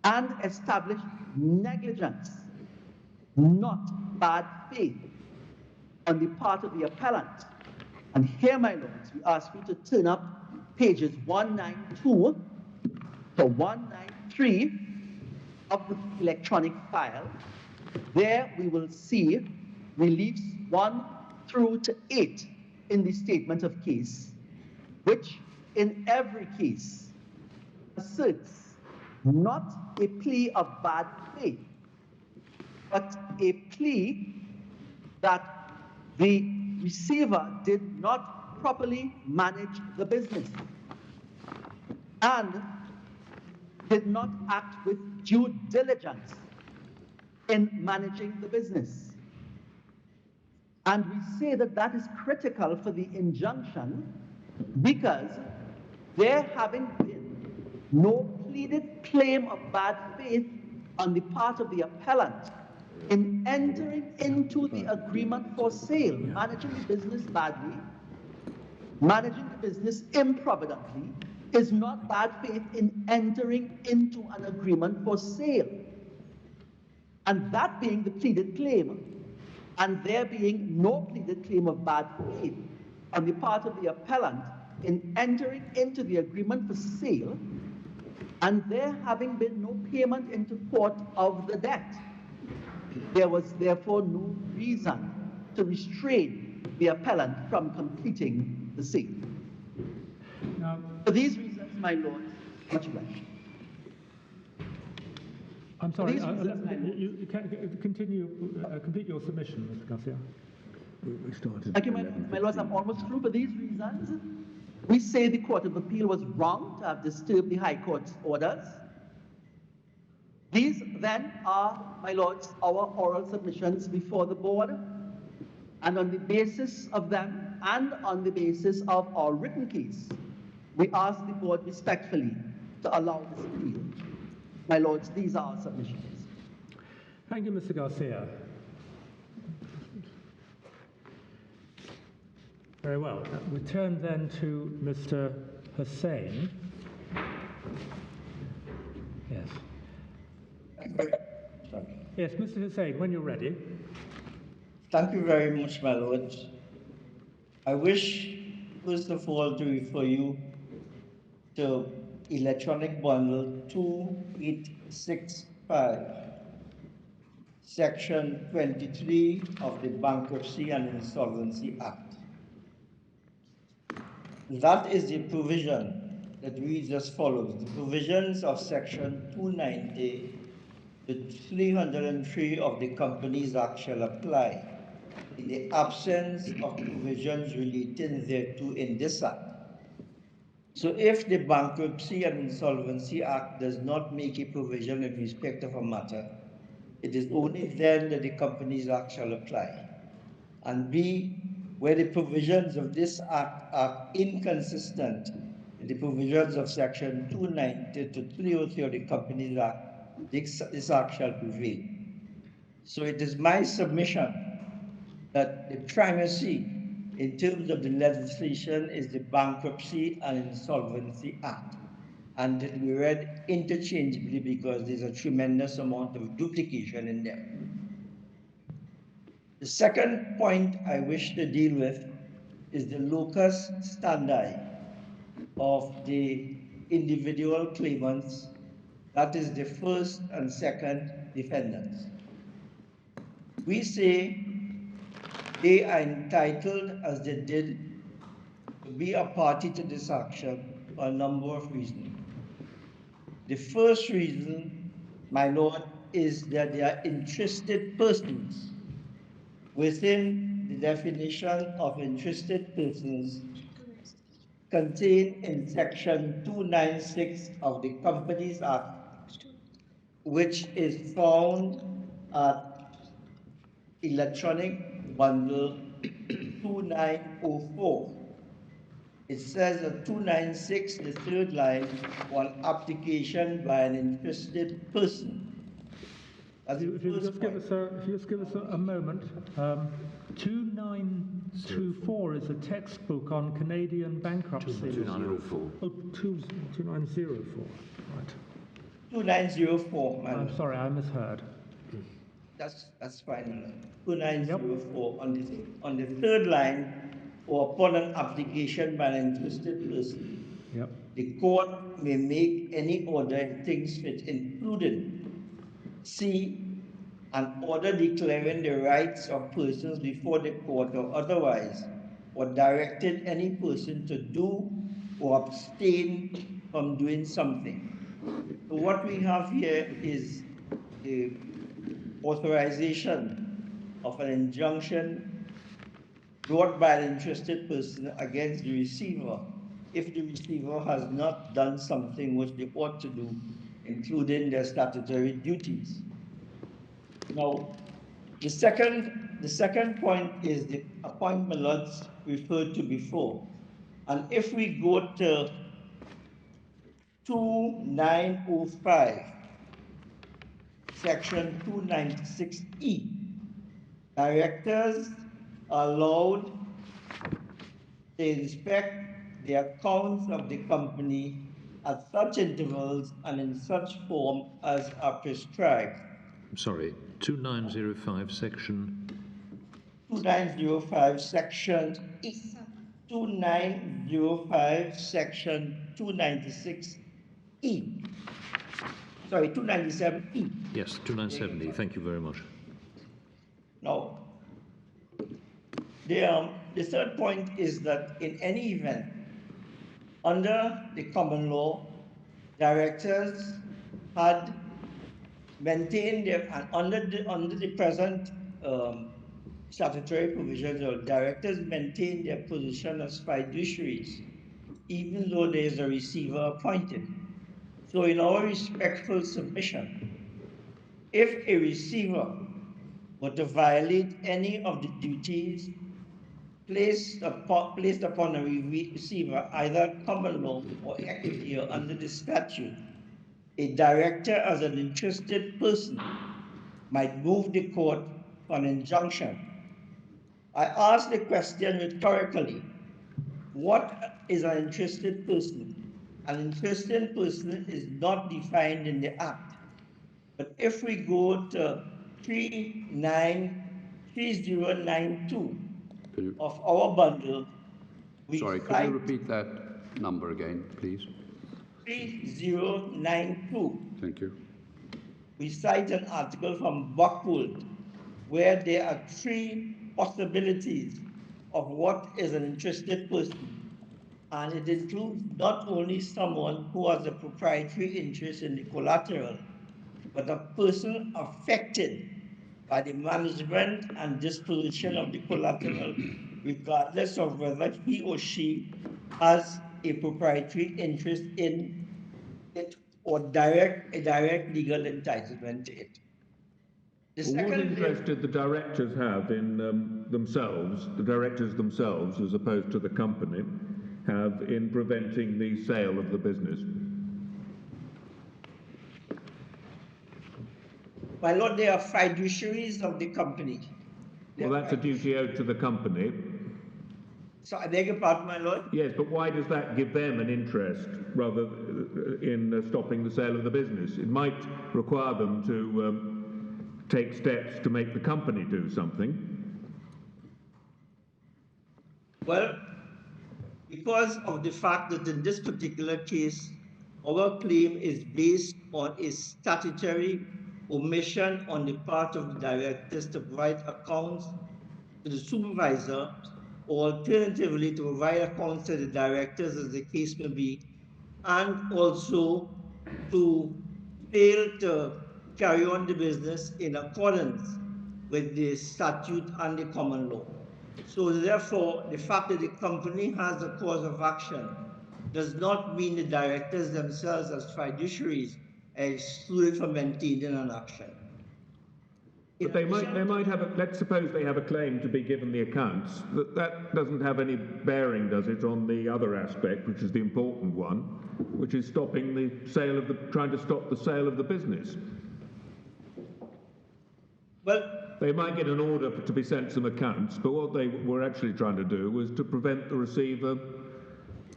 and established negligence, not bad faith, on the part of the appellant. And here, my lords, we ask you to turn up pages 192 to 193 of the electronic file. There we will see reliefs 1 through to 8 in the statement of case, which in every case asserts not a plea of bad faith, but a plea that the receiver did not properly manage the business and did not act with due diligence in managing the business. And we say that that is critical for the injunction because there having been no pleaded claim of bad faith on the part of the appellant in entering into the agreement for sale, managing the business badly, managing the business improvidently, is not bad faith in entering into an agreement for sale. And that being the pleaded claim, and there being no pleaded claim of bad faith on the part of the appellant in entering into the agreement for sale, and there having been no payment into court of the debt, there was therefore no reason to restrain the appellant from completing the sale. Now, For these reasons, my lord, much obliged. I'm sorry, These reasons, my lord. you can continue, complete your submission, Mr. Garcia. We started. Thank you, my lords. I'm almost through. For these reasons, we say the Court of Appeal was wrong to have disturbed the High Court's orders. These then are, my lords, our oral submissions before the board, and on the basis of them and on the basis of our written case, we ask the board respectfully to allow this appeal. My lords, these are our submissions. Thank you, Mr. Garcia. Very well. We turn then to Mr. Hussain. Yes. Yes, Mr. Hussain, when you're ready. Thank you very much, my lords. I wish, first of all, to refer you to electronic bundle 2865, section 23 of the Bankruptcy and Insolvency Act. That is the provision that reads as follows. The provisions of section 290 to 303 of the Companies Act shall apply in the absence of provisions relating thereto in this act. So if the Bankruptcy and Insolvency Act does not make a provision in respect of a matter, it is only then that the Companies Act shall apply. And B, where the provisions of this act are inconsistent with the provisions of section 290 to 303 of the Companies Act, this act shall prevail. So it is my submission that the primacy in terms of the legislation is the Bankruptcy and Insolvency Act, and it will be read interchangeably because there's a tremendous amount of duplication in them. The second point I wish to deal with is the locus standi of the individual claimants, that is the first and second defendants. We say they are entitled, as they did, to be a party to this action for a number of reasons. The first reason, my lord, is that they are interested persons. Within the definition of interested persons contained in section 296 of the Companies Act, which is found at electronic bundle 2904. It says that 296, the third line, on application by an interested person. If you just give us a moment. 2924 is a textbook on Canadian bankruptcy. 2904. Oh, 2904. Right. 2904, madam. I'm sorry, I misheard. That's fine. 2904 on the third line, or upon an application by an interested person. Yep. The court may make any order in things fit, including C, an order declaring the rights of persons before the court or otherwise, or directed any person to do or abstain from doing something. So what we have here is the authorization of an injunction brought by an interested person against the receiver if the receiver has not done something which they ought to do, including their statutory duties. Now, the second point is the point my lords referred to before. And if we go to 2905, Section 296E. Directors are allowed to inspect the accounts of the company at such intervals and in such form as are prescribed. Sorry, 2905 section 2905 section 2905 section 296E. Sorry, 297E. Yes, 297E. Thank you very much. Now, the third point is that in any event, under the common law, directors had maintained their, and under the present statutory provisions, directors maintain their position as fiduciaries, even though there is a receiver appointed. So in our respectful submission, if a receiver were to violate any of the duties placed upon a receiver, either common law or equity or under the statute, a director as an interested person might move the court for an injunction. I ask the question rhetorically, what is an interested person? An interested person is not defined in the Act. But if we go to 3092 of our bundle, Sorry, could you repeat that number again, please? 3092. Thank you. We cite an article from Buckwood where there are three possibilities of what is an interested person. And it includes not only someone who has a proprietary interest in the collateral, but a person affected by the management and disposition of the collateral, regardless of whether he or she has a proprietary interest in it or a direct legal entitlement to it. Well, what interest did the directors have in themselves, the directors themselves, as opposed to the company, have in preventing the sale of the business? My lord, they are fiduciaries of the company. Well, that's a duty owed to the company. So I beg your pardon, my lord? Yes, but why does that give them an interest rather in stopping the sale of the business? It might require them to take steps to make the company do something. Well, because of the fact that in this particular case, our claim is based on a statutory omission on the part of the directors to provide accounts to the supervisor, or alternatively to provide accounts to the directors, as the case may be, and also to fail to carry on the business in accordance with the statute and the common law. So therefore, the fact that the company has a cause of action does not mean the directors themselves as fiduciaries are excluded from maintaining an action. But they might have let's suppose they have a claim to be given the accounts. That doesn't have any bearing, does it, on the other aspect, which is the important one, which is stopping the sale of trying to stop the sale of the business. Well, they might get an order to be sent some accounts, but what they were actually trying to do was to prevent the receiver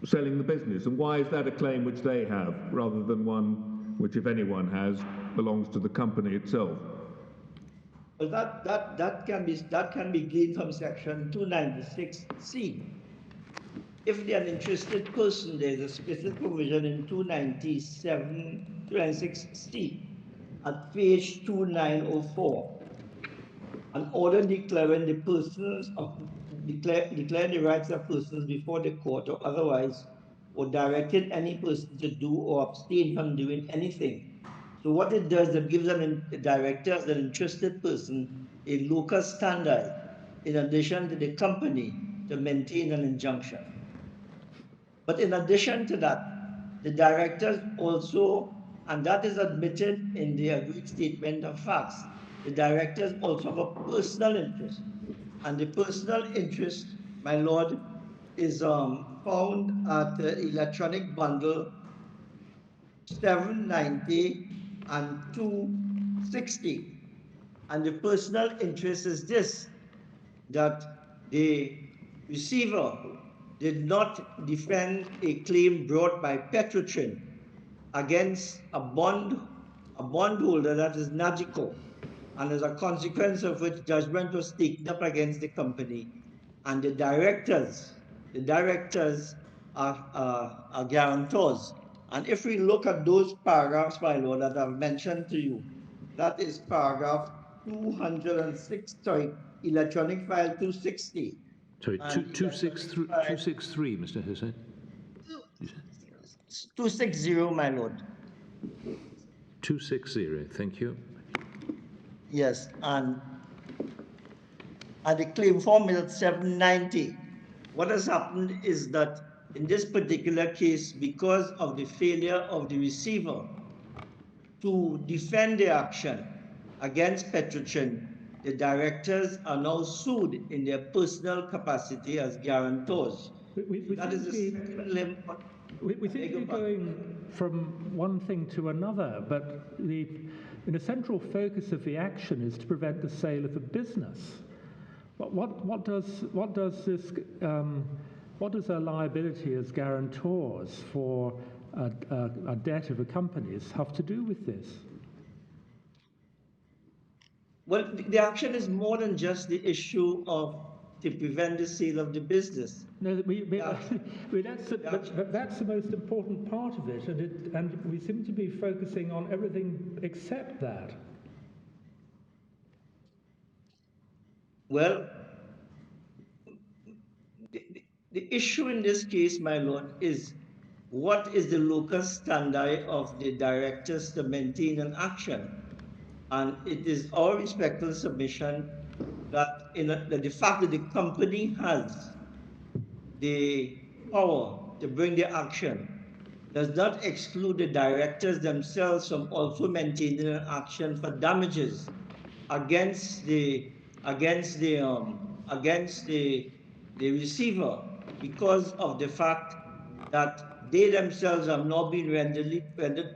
selling the business. And why is that a claim which they have, rather than one which, if anyone has, belongs to the company itself? Well, that can be gleaned from section 296C. If they are an interested person, there is a specific provision in 296C at page 2904. An order declaring the persons declaring the rights of persons before the court or otherwise, or directing any person to do or abstain from doing anything. So what it does, it gives the director as an interested person a local standard in addition to the company to maintain an injunction. But in addition to that, the directors also, and that is admitted in the agreed statement of facts, the directors also have a personal interest. And the personal interest, my lord, is found at the electronic bundle 790 and 2 260. And the personal interest is this, that the receiver did not defend a claim brought by Petrotrin against a bondholder, that is Nagico, and as a consequence of which judgment was taken up against the company, and the directors are guarantors. And if we look at those paragraphs, my lord, that I've mentioned to you, that is paragraph 206, sorry, electronic file 260. Sorry, 263, Mr. Hussain. 260, my lord. 260, thank you. Yes, and the claim form is at 790. What has happened is that in this particular case, because of the failure of the receiver to defend the action against Petrotrin, the directors are now sued in their personal capacity as guarantors. That is the second limb. We seem to be going from one thing to another, but the central focus of the action is to prevent the sale of a business. What does their liability as guarantors for a debt of a company's have to do with this? Well, the action is more than just the issue of to prevent the sale of the business. No, that's the most important part of it, and we seem to be focusing on everything except that. Well, the issue in this case, my lord, is what is the locus standi of the directors to maintain an action? And it is our respectful submission that the fact that the company has the power to bring the action does not exclude the directors themselves from also maintaining an action for damages against the receiver, because of the fact that they themselves have now been rendered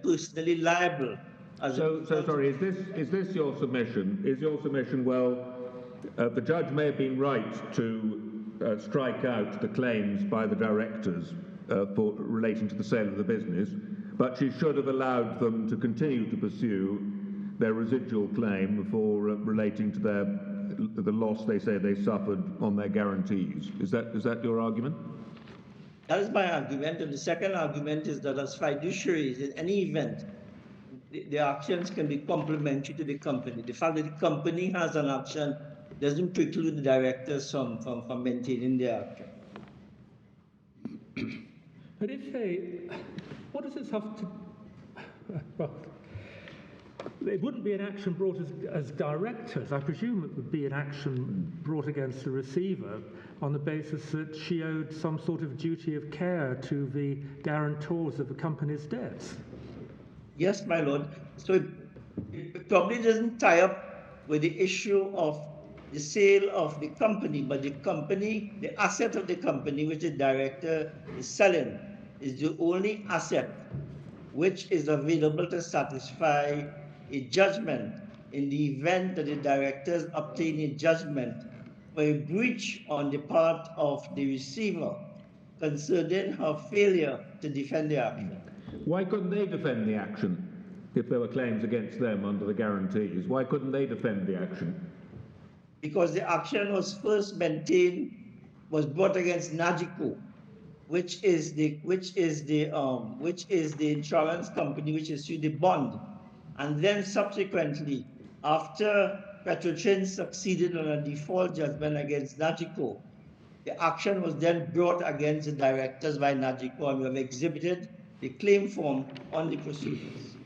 personally liable. So sorry, is this your submission? Is your submission, well, the judge may have been right to strike out the claims by the directors for relating to the sale of the business, but she should have allowed them to continue to pursue their residual claim for relating to the loss they say they suffered on their guarantees. Is that your argument? That is my argument, and the second argument is that as fiduciaries, in any event, the actions can be complementary to the company. The fact that the company has an action doesn't preclude the directors from maintaining their action. But what does this have to, well, it wouldn't be an action brought as directors. I presume it would be an action brought against the receiver on the basis that she owed some sort of duty of care to the guarantors of the company's debts. Yes, my lord. So it probably doesn't tie up with the issue of the sale of the company, but the company, the asset of the company which the director is selling, is the only asset which is available to satisfy a judgment in the event that the directors obtain a judgment for a breach on the part of the receiver concerning her failure to defend the action. Why couldn't they defend the action if there were claims against them under the guarantees? Why couldn't they defend the action? Because the action was first brought against Nagico, which is the insurance company which issued the bond, and then subsequently, after Petrotrin succeeded on a default judgment against Nagico, the action was then brought against the directors by Nagico, and we have exhibited the claim form on the proceedings.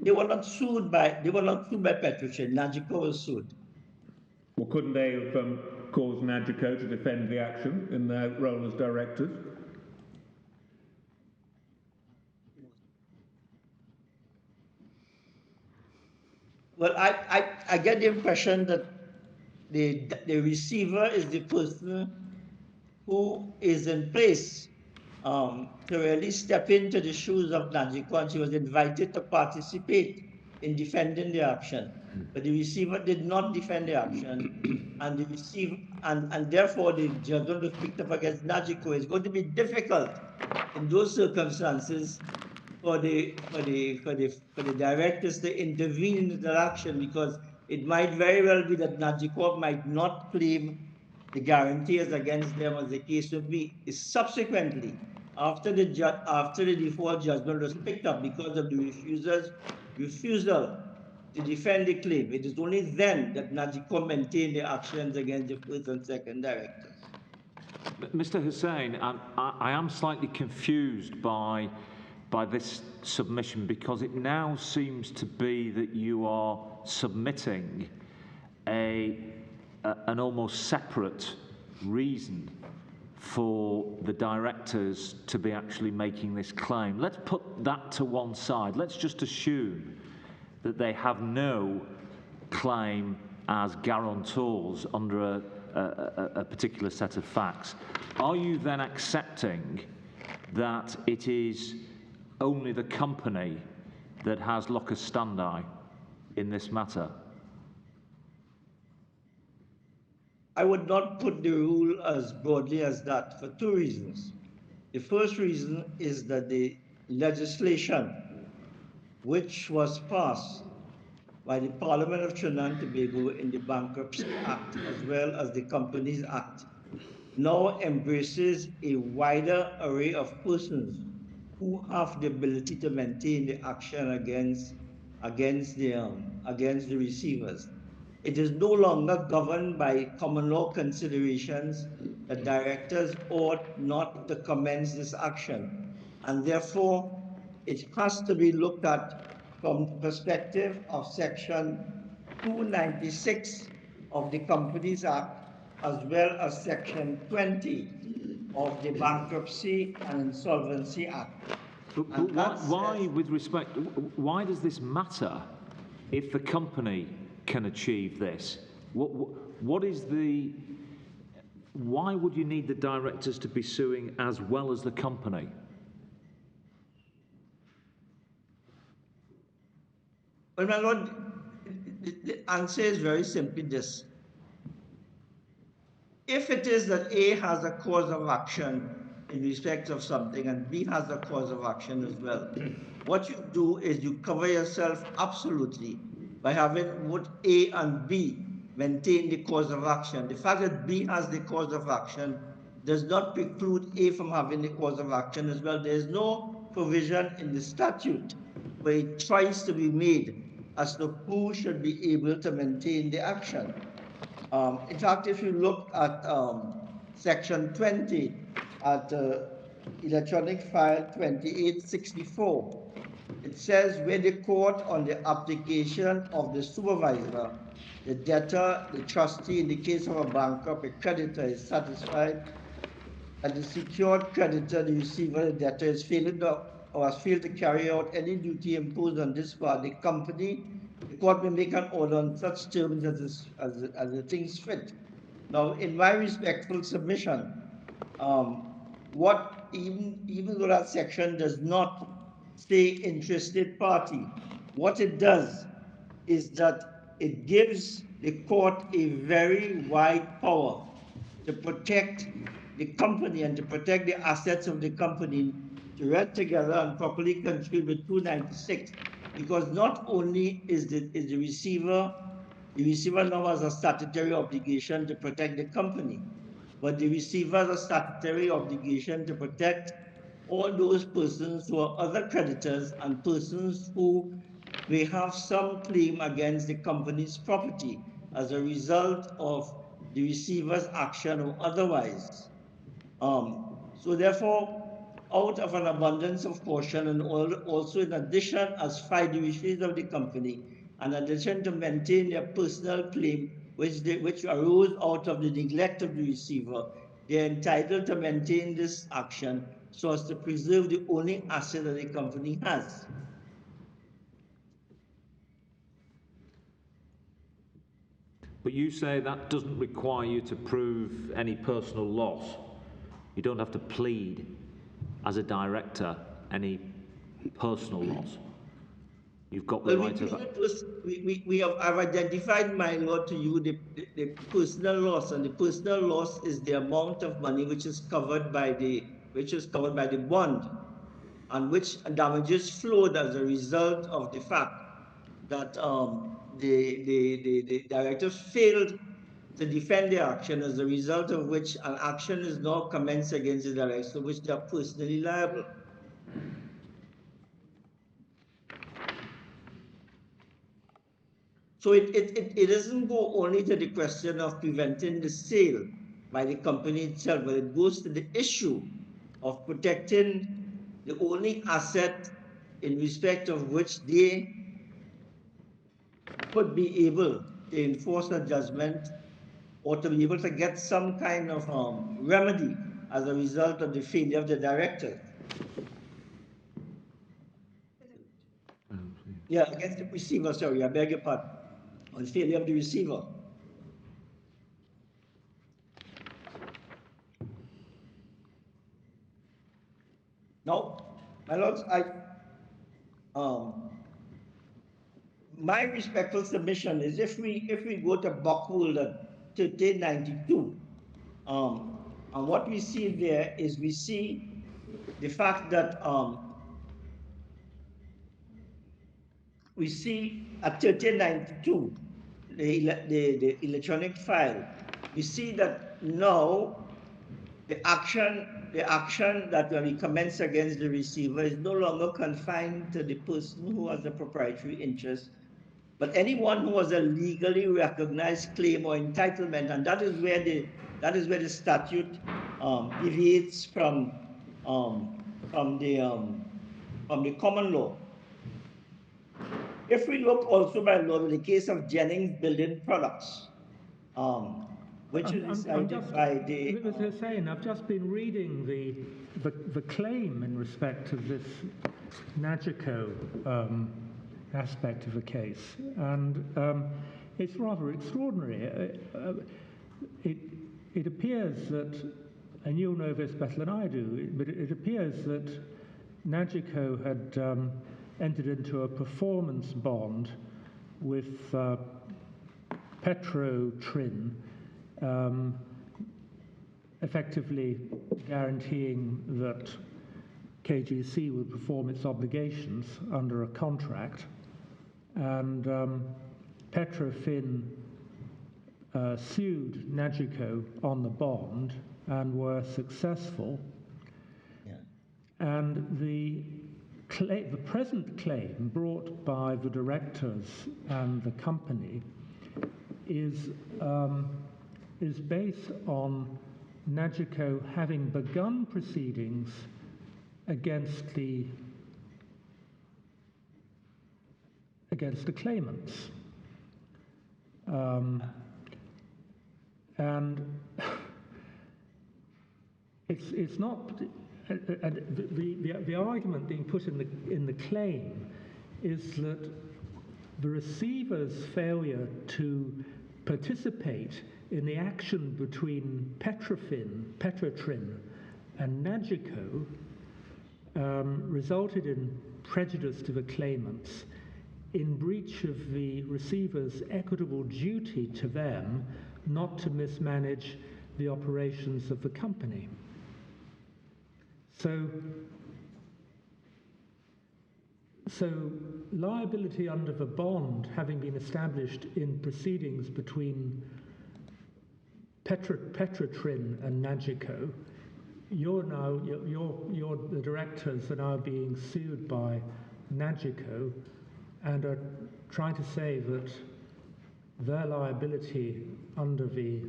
They were not sued by Petrotrin. Nagico was sued. Well, couldn't they have caused Nagico to defend the action in their role as directors? Well, I get the impression that the receiver is the person who is in place to really step into the shoes of Najiko, and she was invited to participate in defending the action. But the receiver did not defend the action, and the receiver, and therefore the judgment was picked up against Najiko. It's going to be difficult in those circumstances for the directors to intervene in the action, because it might very well be that Najiko might not claim the guarantees against them, as the case would be. Is subsequently, after the default judgment was picked up because of the refusal to defend the claim, it is only then that Najiko maintained the actions against the first and second directors. Mr. Hussain, I am slightly confused by this submission, because it now seems to be that you are submitting an almost separate reason for the directors to be actually making this claim. Let's put that to one side. Let's just assume that they have no claim as guarantors under a particular set of facts. Are you then accepting that it is only the company that has locus standi in this matter? I would not put the rule as broadly as that for two reasons. The first reason is that the legislation which was passed by the Parliament of Trinidad and Tobago in the Bankruptcy Act as well as the Companies Act now embraces a wider array of persons who have the ability to maintain the action against the receivers. It is no longer governed by common law considerations that directors ought not to commence this action, and therefore it has to be looked at from the perspective of Section 296 of the Companies Act as well as Section 20 of the Bankruptcy and Insolvency Act. But why, with respect, why does this matter if the company can achieve this? What is the... Why would you need the directors to be suing as well as the company? Well, my lord, the answer is very simply this. If it is that A has a cause of action in respect of something and B has a cause of action as well, what you do is you cover yourself absolutely by having both A and B maintain the cause of action. The fact that B has the cause of action does not preclude A from having the cause of action as well. There is no provision in the statute where a choice to be made as to who should be able to maintain the action. In fact, if you look at Section 20 at Electronic File 2864, it says where the court on the application of the supervisor, the debtor, the trustee, in the case of a bankrupt, a creditor is satisfied that the secured creditor, the receiver, the debtor is failing to, or has failed to carry out any duty imposed on this part, the company, the court may make an order on such terms as the things fit. Now, in my respectful submission, even though that section does not say interested party, what it does is that it gives the court a very wide power to protect the company and to protect the assets of the company, to read together and properly construe the 296, because not only is the receiver now has a statutory obligation to protect the company, but the receiver has a statutory obligation to protect all those persons who are other creditors and persons who may have some claim against the company's property as a result of the receiver's action or otherwise. So therefore, out of an abundance of caution, and also in addition as fiduciaries of the company, in addition to maintain their personal claim which arose out of the neglect of the receiver, they are entitled to maintain this action so as to preserve the only asset that the company has. But you say that doesn't require you to prove any personal loss. You don't have to plead as a director, any personal loss. You've got the right of... I've identified, my lord, to you the personal loss, and the personal loss is the amount of money which is covered by the bond, and which damages flowed as a result of the fact that the directors failed to defend the action, as a result of which an action is now commenced against the director, which they are personally liable. So it doesn't go only to the question of preventing the sale by the company itself, but it goes to the issue of protecting the only asset in respect of which they could be able to enforce a judgment or to be able to get some kind of remedy as a result of the failure of the director. Yeah, against the receiver, sorry, I beg your pardon. On failure of the receiver. Now, my lords, my respectful submission is if we go to Buckholder 1392, and what we see there is we see the fact that we see at 1392 the electronic file, we see that now the action that will be commenced against the receiver is no longer confined to the person who has a proprietary interest, but anyone who has a legally recognized claim or entitlement, and that is where the statute deviates from the common law. If we look also, by law, in the case of Jennings Building Products, which is decided by the... Mr. Hussain, I've just been reading the claim in respect of this Nagico aspect of the case, and it's rather extraordinary. It appears that, and you'll know this better than I do, but it appears that Nagico had entered into a performance bond with Trin, effectively guaranteeing that KGC would perform its obligations under a contract, and Fin sued Nagico on the bond and were successful. Yeah. And the present claim brought by the directors and the company is based on Nagico having begun proceedings against the claimants, and it's not. The argument being put in the claim is that the receiver's failure to participate in the action between Trin and Nagico resulted in prejudice to the claimants, in breach of the receiver's equitable duty to them not to mismanage the operations of the company. So liability under the bond having been established in proceedings between Trin and Nagico, the directors are now being sued by Nagico and are trying to say that their liability under the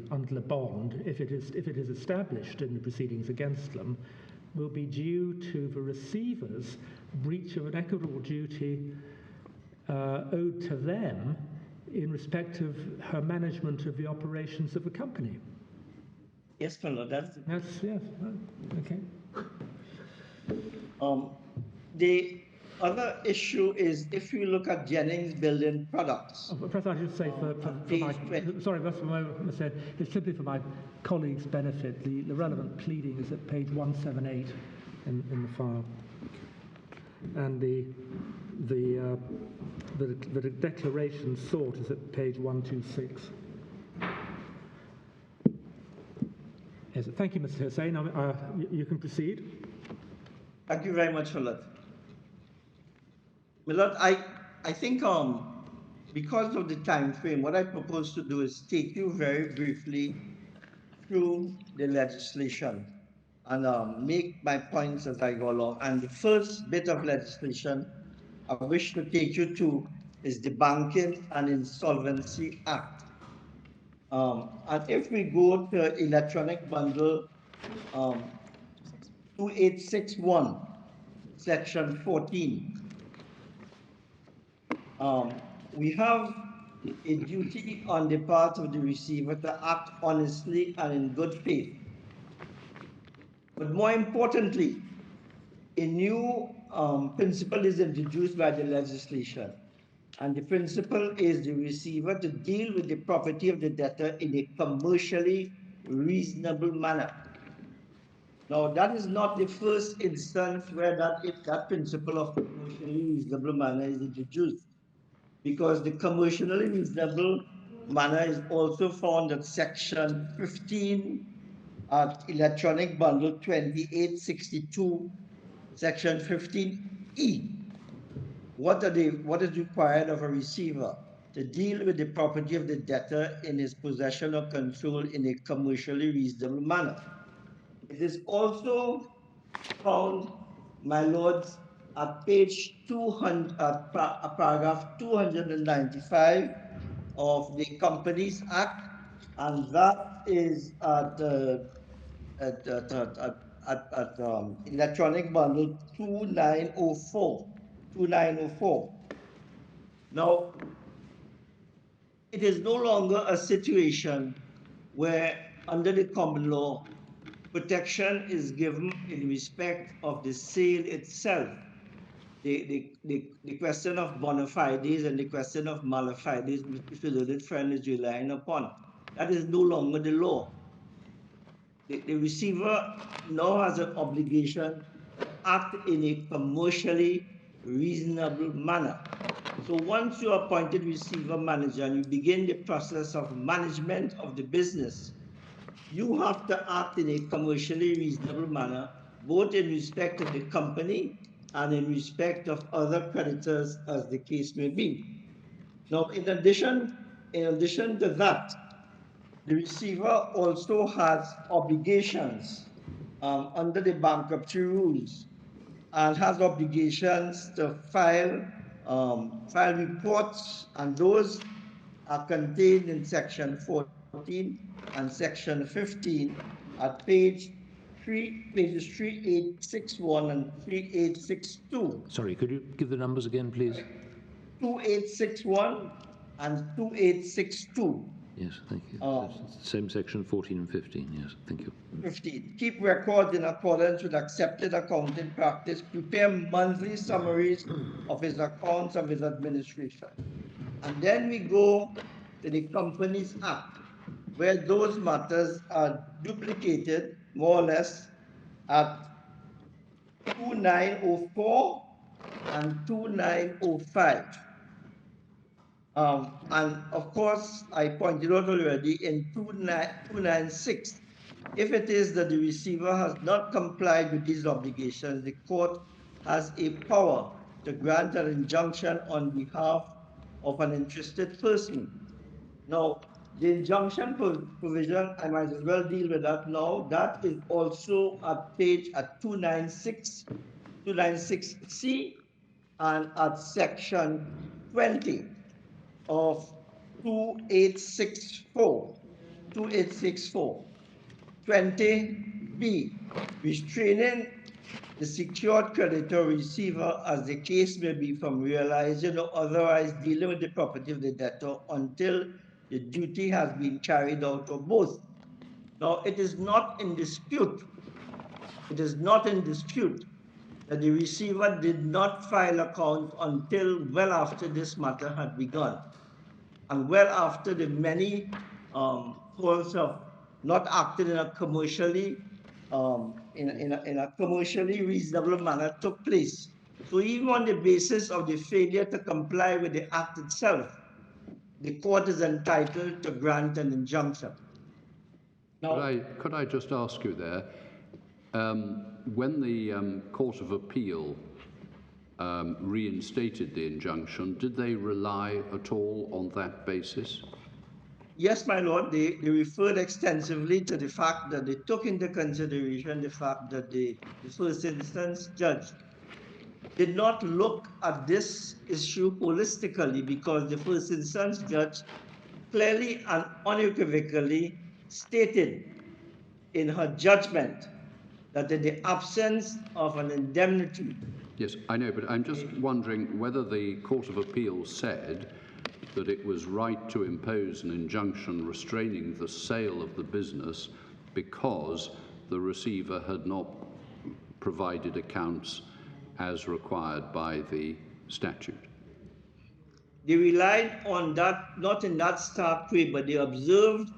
bond, if it is established in the proceedings against them, will be due to the receiver's breach of an equitable duty owed to them in respect of her management of the operations of the company. Yes, my lord, that's yes, okay. The other issue is if you look at Jennings Building Products. Professor, I should say it's simply for my colleagues' benefit, the relevant pleading is at page 178 in the file. And the declaration sought is at page 126. Yes, thank you, Mr. Hussain. You can proceed. Thank you very much for that. Milord, I think because of the time frame, what I propose to do is take you very briefly through the legislation and make my points as I go along. And the first bit of legislation I wish to take you to is the Banking and Insolvency Act. And if we go to electronic bundle 2861, section 14, we have a duty on the part of the receiver to act honestly and in good faith. But more importantly, a new principle is introduced by the legislation. And the principle is the receiver to deal with the property of the debtor in a commercially reasonable manner. Now, that is not the first instance where that principle of commercially reasonable manner is introduced, because the commercially reasonable manner is also found at section 15 at electronic bundle 2862, section 15E. What is required of a receiver? To deal with the property of the debtor in his possession or control in a commercially reasonable manner. It is also found, my lords, at page 200, paragraph 295 of the Companies Act, and that is at electronic bundle 2904. Now, it is no longer a situation where, under the common law, protection is given in respect of the sale itself. The question of bona fides and the question of mala fides, Mr. Learned Friend is relying upon. That is no longer the law. The receiver now has an obligation to act in a commercially reasonable manner. So once you are appointed receiver manager and you begin the process of management of the business, you have to act in a commercially reasonable manner, both in respect of the company and in respect of other creditors, as the case may be. Now, in addition to that, the receiver also has obligations under the bankruptcy rules, and has obligations to file reports, and those are contained in section 14 and section 15 at pages 3861 and 3862. Sorry, could you give the numbers again, please? 2861 and 2862. Yes, thank you. Same section 14 and 15, yes, thank you. 15. Keep records in accordance with accepted accounting practice. Prepare monthly summaries of his accounts of his administration. And then we go to the Companies Act, where those matters are duplicated, more or less, at 2904 and 2905. And of course, I pointed out already in 296, if it is that the receiver has not complied with these obligations, the court has a power to grant an injunction on behalf of an interested person. Now, the injunction provision, I might as well deal with that now. That is also at page 296C and at section 20 of 2864. 20B, restraining the secured creditor receiver, as the case may be, from realizing or otherwise dealing with the property of the debtor until the duty has been carried out, or both. Now, it is not in dispute. It is not in dispute that the receiver did not file account until well after this matter had begun, and well after the many calls of not acting in a commercially in a commercially reasonable manner took place. So even on the basis of the failure to comply with the act itself, the court is entitled to grant an injunction. Now, could I just ask you there, when the Court of Appeal reinstated the injunction, did they rely at all on that basis? yes, my lord, they referred extensively to the fact that they took into consideration the fact that the first instance judge did not look at this issue holistically, because the first instance judge clearly and unequivocally stated in her judgment that in the absence of an indemnity. Yes, I know, but I'm just wondering whether the Court of Appeal said that it was right to impose an injunction restraining the sale of the business because the receiver had not provided accounts as required by the statute. They relied on that, not in that stark way, but they observed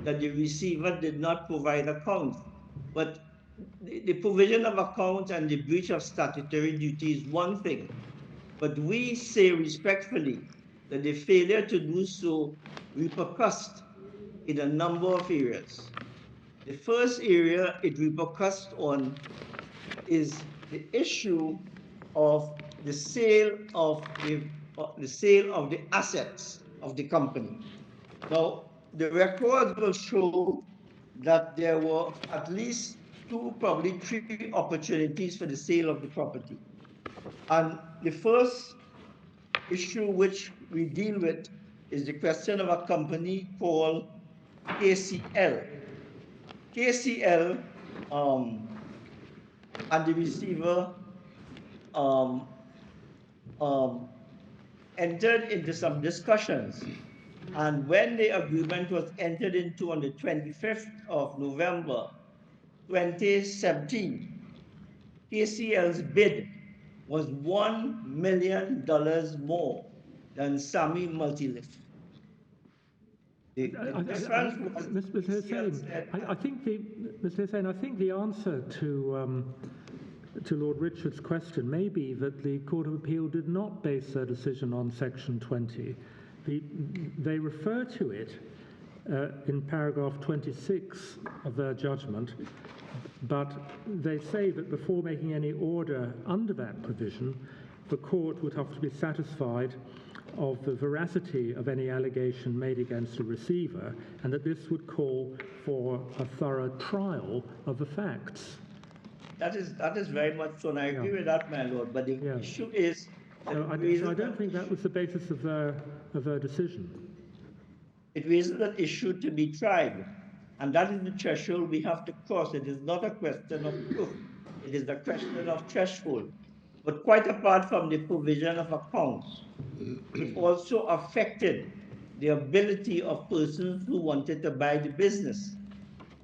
that the receiver did not provide accounts. But the provision of accounts and the breach of statutory duty is one thing. But we say respectfully that the failure to do so repercussed in a number of areas. The first area it repercussed on is the issue of the sale of the assets of the company. Now, the records will show that there were at least 2, probably 3 opportunities for the sale of the property. And the first issue which we deal with is the question of a company called KCL. KCL and the receiver entered into some discussions, and when the agreement was entered into on the 25th of November 2017, KCL's bid was $1 million more than Sami Multilift. Mr. Hussain, I think the answer to Lord Richard's question may be that the Court of Appeal did not base their decision on Section 20. They refer to it in paragraph 26 of their judgment, but they say that before making any order under that provision, the court would have to be satisfied of the veracity of any allegation made against a receiver, and that this would call for a thorough trial of the facts. That is very much so, and I agree with that, my lord. But the issue is, so I don't think that was the basis of their decision. It raises that issue to be tried, and that is the threshold we have to cross. It is not a question of proof; it is a question of threshold. But quite apart from the provision of accounts, it also affected the ability of persons who wanted to buy the business.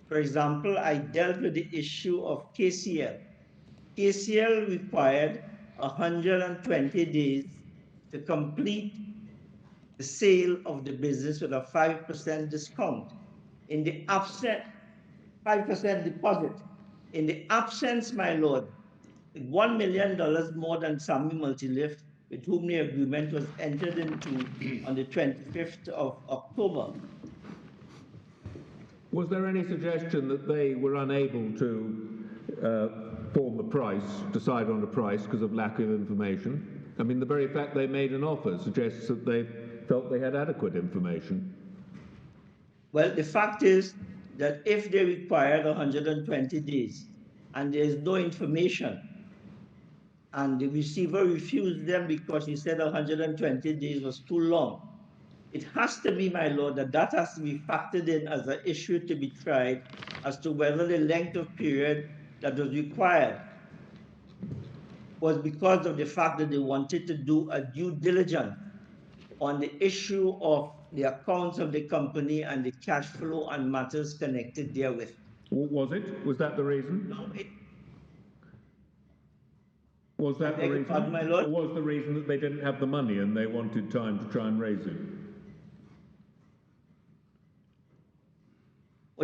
For example, I dealt with the issue of KCL. KCL required 120 days to complete the sale of the business with a 5% discount. In the absence, 5% deposit. In the absence, my lord, $1 million more than Sami Multilift, with whom the agreement was entered into on the 25th of October. Was there any suggestion that they were unable to form the price, decide on the price, because of lack of information? I mean, the very fact they made an offer suggests that they felt they had adequate information. Well, the fact is that if they required 120 days and there is no information, and the receiver refused them because he said 120 days was too long, it has to be, my lord, that has to be factored in as an issue to be tried as to whether the length of period that was required was because of the fact that they wanted to do a due diligence on the issue of the accounts of the company and the cash flow and matters connected therewith. Was it? Was that the reason? No, was that the reason? Pardon, my lord? Or was the reason that they didn't have the money and they wanted time to try and raise it?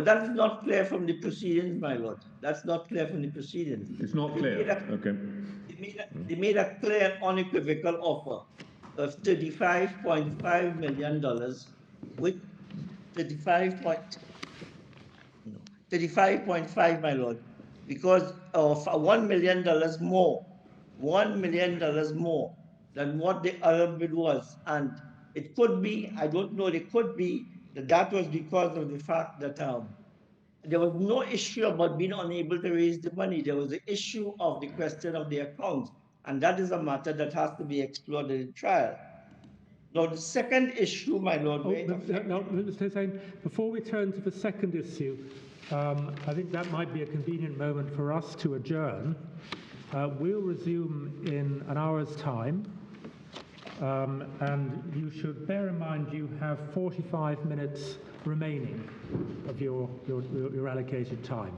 But that is not clear from the proceedings, my lord. That's not clear from the proceedings. It's not clear. Okay. They made a clear and unequivocal offer of $35.5 million, with 35.5, my lord, because of $1 million more, $1 million more than what the other bid was. And it could be, I don't know, it could be that was because of the fact that there was no issue about being unable to raise the money. There was the issue of the question of the accounts. And that is a matter that has to be explored in the trial. Now, the second issue, my lord... Mr. Hussain, before we turn to the second issue, I think that might be a convenient moment for us to adjourn. We'll resume in an hour's time. And you should bear in mind you have 45 minutes remaining of your allocated time.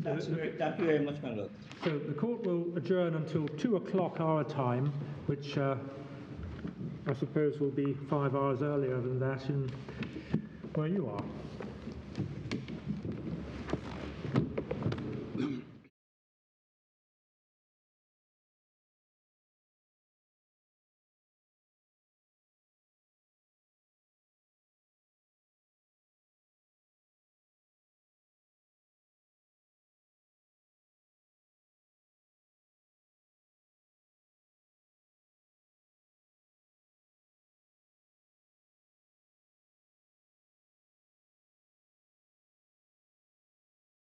Thank you very much, my lord. So the court will adjourn until 2 o'clock our time, which I suppose will be 5 hours earlier than that in where you are.